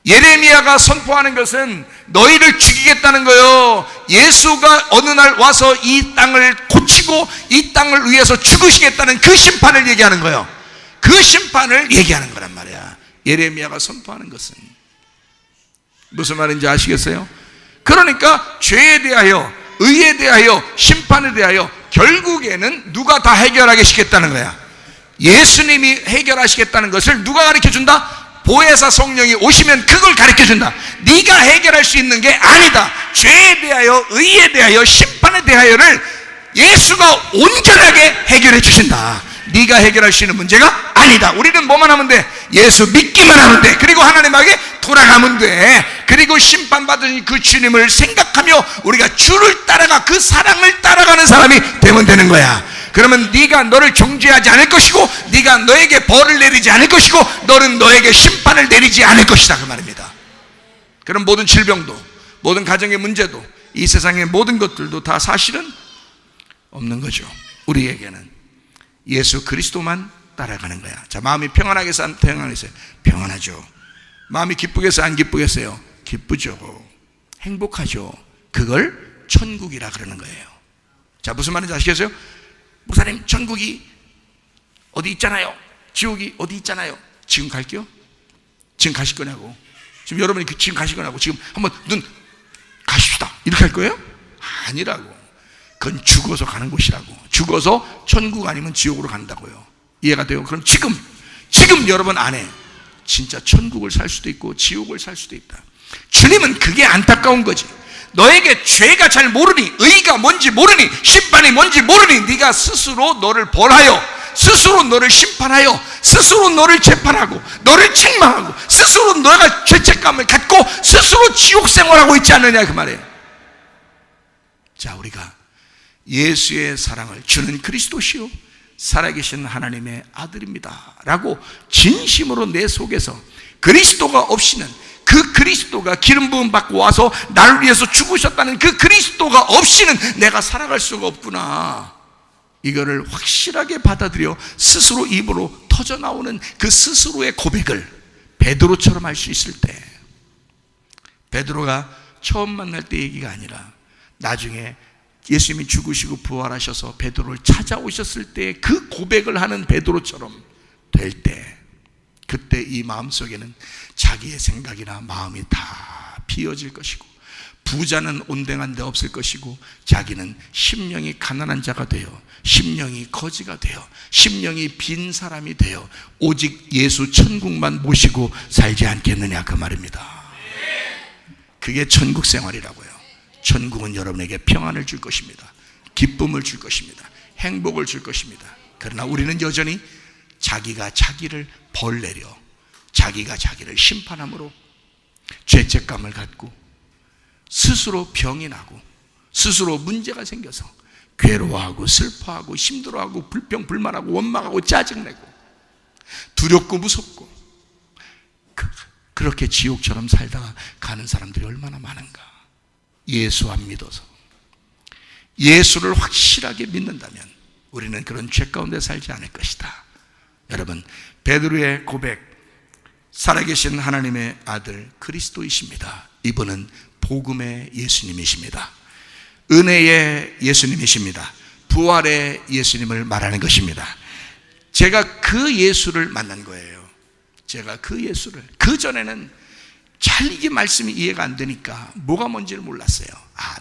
예레미야가 선포하는 것은 너희를 죽이겠다는 거예요. 예수가 어느 날 와서 이 땅을 고치고 이 땅을 위해서 죽으시겠다는 그 심판을 얘기하는 거예요. 그 심판을 얘기하는 거란 말이야. 예레미야가 선포하는 것은. 무슨 말인지 아시겠어요? 그러니까 죄에 대하여, 의에 대하여, 심판에 대하여 결국에는 누가 다 해결하게 시켰다는 거야. 예수님이 해결하시겠다는 것을 누가 가르쳐준다? 보혜사 성령이 오시면 그걸 가르쳐준다. 네가 해결할 수 있는 게 아니다. 죄에 대하여, 의에 대하여, 심판에 대하여를 예수가 온전하게 해결해 주신다. 네가 해결할 수 있는 문제가 아니다. 우리는 뭐만 하면 돼? 예수 믿기만 하면 돼. 그리고 하나님에게 돌아가면 돼. 그리고 심판받은 그 주님을 생각하며 우리가 주를 따라가 그 사랑을 따라가는 사람이 되면 되는 거야. 그러면 네가 너를 정죄하지 않을 것이고 네가 너에게 벌을 내리지 않을 것이고 너는 너에게 심판을 내리지 않을 것이다, 그 말입니다. 그럼 모든 질병도, 모든 가정의 문제도, 이 세상의 모든 것들도 다 사실은 없는 거죠. 우리에게는 예수 그리스도만 따라가는 거야. 자, 마음이 평안하겠어요? 평안하겠어요? 평안하죠. 마음이 기쁘겠어요? 안 기쁘겠어요? 기쁘죠. 행복하죠. 그걸 천국이라 그러는 거예요. 자, 무슨 말인지 아시겠어요? 목사님, 천국이 어디 있잖아요. 지옥이 어디 있잖아요. 지금 갈게요? 지금 가실 거냐고. 지금 여러분이 지금 가실 거냐고. 지금 한번 눈 가십시다. 이렇게 할 거예요? 아니라고. 그건 죽어서 가는 곳이라고. 죽어서 천국 아니면 지옥으로 간다고요. 이해가 돼요? 그럼 지금 여러분 안에 진짜 천국을 살 수도 있고 지옥을 살 수도 있다. 주님은 그게 안타까운 거지. 너에게 죄가 잘 모르니, 의가 뭔지 모르니, 심판이 뭔지 모르니 네가 스스로 너를 벌하여, 스스로 너를 심판하여, 스스로 너를 재판하고, 너를 책망하고, 스스로 너가 죄책감을 갖고 스스로 지옥 생활하고 있지 않느냐, 그 말이에요. 자, 우리가 예수의 사랑을, 주는 그리스도시요 살아계신 하나님의 아들입니다 라고 진심으로 내 속에서, 그리스도가 없이는, 그 그리스도가 기름 부음 받고 와서 나를 위해서 죽으셨다는 그 그리스도가 없이는 내가 살아갈 수가 없구나, 이거를 확실하게 받아들여 스스로 입으로 터져나오는 그 스스로의 고백을 베드로처럼 할 수 있을 때, 베드로가 처음 만날 때 얘기가 아니라 나중에 예수님이 죽으시고 부활하셔서 베드로를 찾아오셨을 때 그 고백을 하는 베드로처럼 될 때, 그때 이 마음속에는 자기의 생각이나 마음이 다 비어질 것이고, 부자는 온당한 데 없을 것이고, 자기는 심령이 가난한 자가 되어, 심령이 거지가 되어, 심령이 빈 사람이 되어 오직 예수 천국만 모시고 살지 않겠느냐, 그 말입니다. 그게 천국 생활이라고요. 천국은 여러분에게 평안을 줄 것입니다. 기쁨을 줄 것입니다. 행복을 줄 것입니다. 그러나 우리는 여전히 자기가 자기를 벌내려 자기가 자기를 심판함으로 죄책감을 갖고 스스로 병이 나고 스스로 문제가 생겨서 괴로워하고 슬퍼하고 힘들어하고 불평불만하고 원망하고 짜증내고 두렵고 무섭고 그렇게 지옥처럼 살다가 가는 사람들이 얼마나 많은가. 예수 안 믿어서 예수를 확실하게 믿는다면 우리는 그런 죄 가운데 살지 않을 것이다. 여러분, 베드로의 고백, 살아계신 하나님의 아들 그리스도이십니다. 이분은 복음의 예수님이십니다. 은혜의 예수님이십니다. 부활의 예수님을 말하는 것입니다. 제가 그 예수를 만난 거예요. 제가 그 예수를, 그전에는 잘 이게 말씀이 이해가 안 되니까 뭐가 뭔지를 몰랐어요.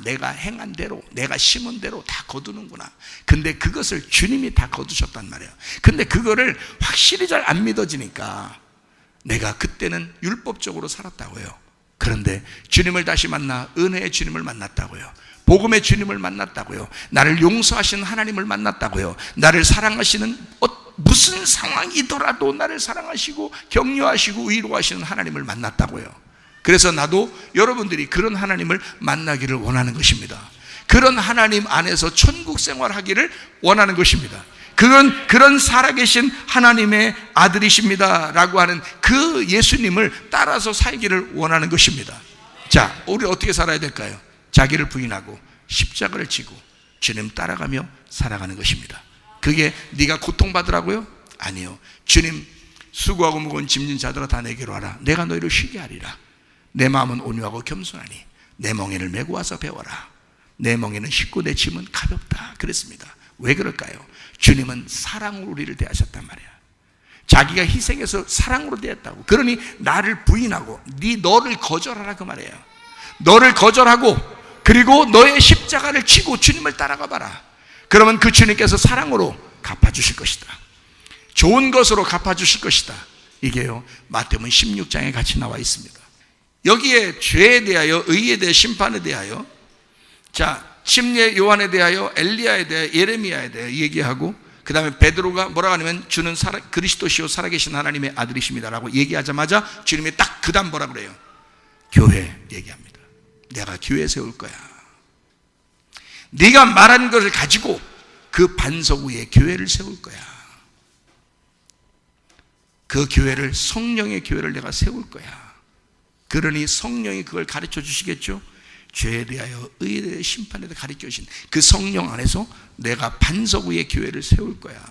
내가 행한 대로, 내가 심은 대로 다 거두는구나. 근데 그것을 주님이 다 거두셨단 말이에요. 근데 그거를 확실히 잘 안 믿어지니까 내가 그때는 율법적으로 살았다고요. 그런데 주님을 다시 만나 은혜의 주님을 만났다고요. 복음의 주님을 만났다고요. 나를 용서하시는 하나님을 만났다고요. 나를 사랑하시는 무슨 상황이더라도 나를 사랑하시고 격려하시고 위로하시는 하나님을 만났다고요. 그래서 나도 여러분들이 그런 하나님을 만나기를 원하는 것입니다. 그런 하나님 안에서 천국 생활하기를 원하는 것입니다. 그런 살아계신 하나님의 아들이십니다 라고 하는 그 예수님을 따라서 살기를 원하는 것입니다. 자, 우리 어떻게 살아야 될까요? 자기를 부인하고 십자가를 지고 주님 따라가며 살아가는 것입니다. 그게 네가 고통받으라고요? 아니요. 주님, 수고하고 무거운 짐진 자들아 다 내게로 와라. 내가 너희를 쉬게 하리라. 내 마음은 온유하고 겸손하니 내 멍에를 메고 와서 배워라. 내 멍에는 쉽고 내 짐은 가볍다. 그랬습니다. 왜 그럴까요? 주님은 사랑으로 우리를 대하셨단 말이야. 자기가 희생해서 사랑으로 대했다고. 그러니 나를 부인하고 너를 거절하라 그 말이에요. 너를 거절하고 그리고 너의 십자가를 치고 주님을 따라가 봐라. 그러면 그 주님께서 사랑으로 갚아주실 것이다. 좋은 것으로 갚아주실 것이다. 이게요, 마태복음 16장에 같이 나와 있습니다. 여기에 죄에 대하여, 의에 대해, 심판에 대하여, 자, 침례 요한에 대하여, 엘리야에 대하여, 예레미야에 대하여 얘기하고, 그 다음에 베드로가 뭐라고 하냐면 주는 그리스도시요 살아계신 하나님의 아들이십니다 라고 얘기하자마자 주님이 딱 그 다음 뭐라 그래요? 교회 얘기합니다. 내가 교회 세울 거야. 네가 말한 것을 가지고 그 반석 위에 교회를 세울 거야. 그 교회를, 성령의 교회를 내가 세울 거야. 그러니 성령이 그걸 가르쳐 주시겠죠. 죄에 대하여, 의에 대하여, 심판에 대하여 가르쳐 주신 그 성령 안에서 내가 반석 위에 교회를 세울 거야.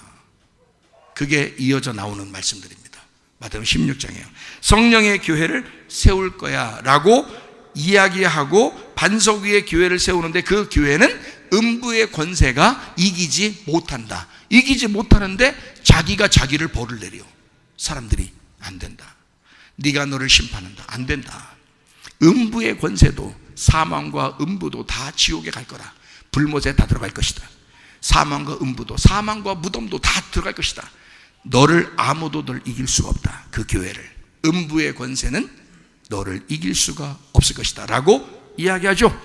그게 이어져 나오는 말씀들입니다. 마태복음 16장이에요. 성령의 교회를 세울 거야 라고 이야기하고 반석 위에 교회를 세우는데 그 교회는 음부의 권세가 이기지 못한다. 이기지 못하는데 자기가 자기를 벌을 내려. 사람들이 안 된다. 네가 너를 심판한다. 안 된다. 음부의 권세도, 사망과 음부도 다 지옥에 갈 거라. 불못에 다 들어갈 것이다. 사망과 음부도, 사망과 무덤도 다 들어갈 것이다. 너를 아무도 널 이길 수가 없다. 그 교회를. 음부의 권세는 너를 이길 수가 없을 것이다 라고 이야기하죠.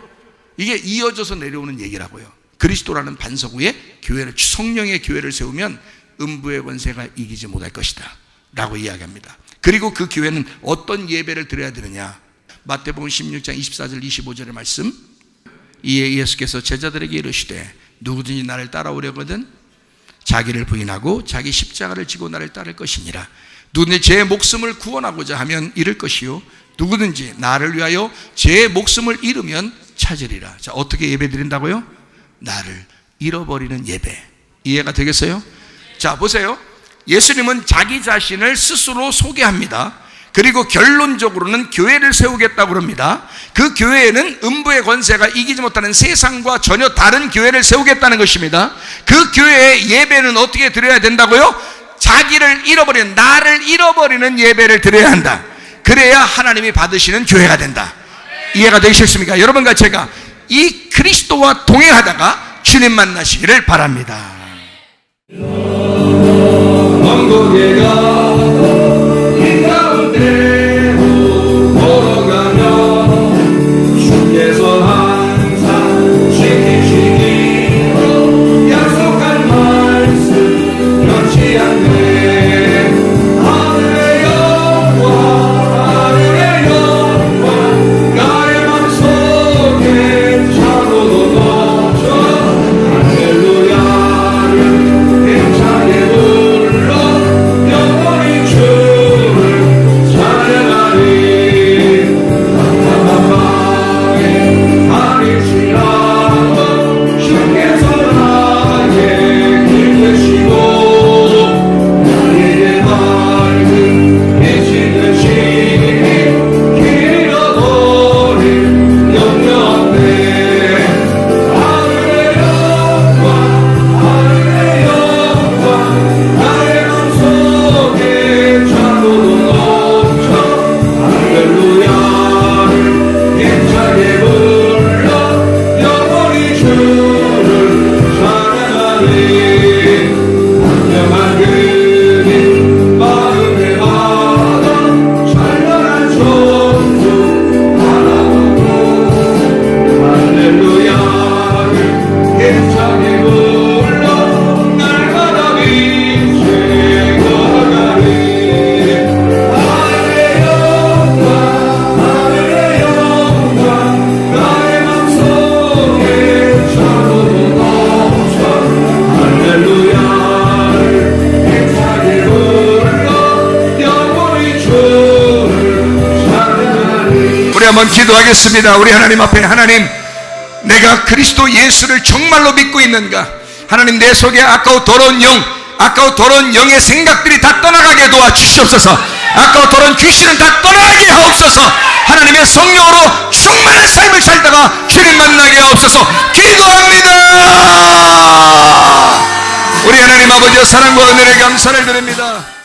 이게 이어져서 내려오는 얘기라고요. 그리스도라는 반석 위에 교회를, 성령의 교회를 세우면 음부의 권세가 이기지 못할 것이다 라고 이야기합니다. 그리고 그 교회는 어떤 예배를 드려야 되느냐. 마태복음 16장 24절 25절의 말씀. 이에 예수께서 제자들에게 이르시되 누구든지 나를 따라오려거든 자기를 부인하고 자기 십자가를 지고 나를 따를 것이니라. 누구든지 제 목숨을 구원하고자 하면 잃을 것이요 누구든지 나를 위하여 제 목숨을 잃으면 찾으리라. 자, 어떻게 예배 드린다고요? 나를 잃어버리는 예배. 이해가 되겠어요? 자, 보세요. 예수님은 자기 자신을 스스로 소개합니다. 그리고 결론적으로는 교회를 세우겠다고 합니다. 그 교회에는 음부의 권세가 이기지 못하는 세상과 전혀 다른 교회를 세우겠다는 것입니다. 그 교회의 예배는 어떻게 드려야 된다고요? 자기를 잃어버리는, 나를 잃어버리는 예배를 드려야 한다. 그래야 하나님이 받으시는 교회가 된다. 이해가 되시겠습니까? 여러분과 제가 이 그리스도와 동행하다가 주님 만나시기를 바랍니다. 왕국에가 이 가운데 걸어가며 주께서 항상 우리 한번 기도하겠습니다. 우리 하나님 앞에, 하나님, 내가 그리스도 예수를 정말로 믿고 있는가? 하나님, 내 속에 아까운 더러운 영의 생각들이 다 떠나가게 도와주시옵소서. 아까운 더러운 귀신은 다 떠나게 하옵소서. 하나님의 성령으로 충만한 삶을 살다가 주님 만나게 하옵소서. 기도합니다. 우리 하나님 아버지의 사랑과 은혜를 감사를 드립니다.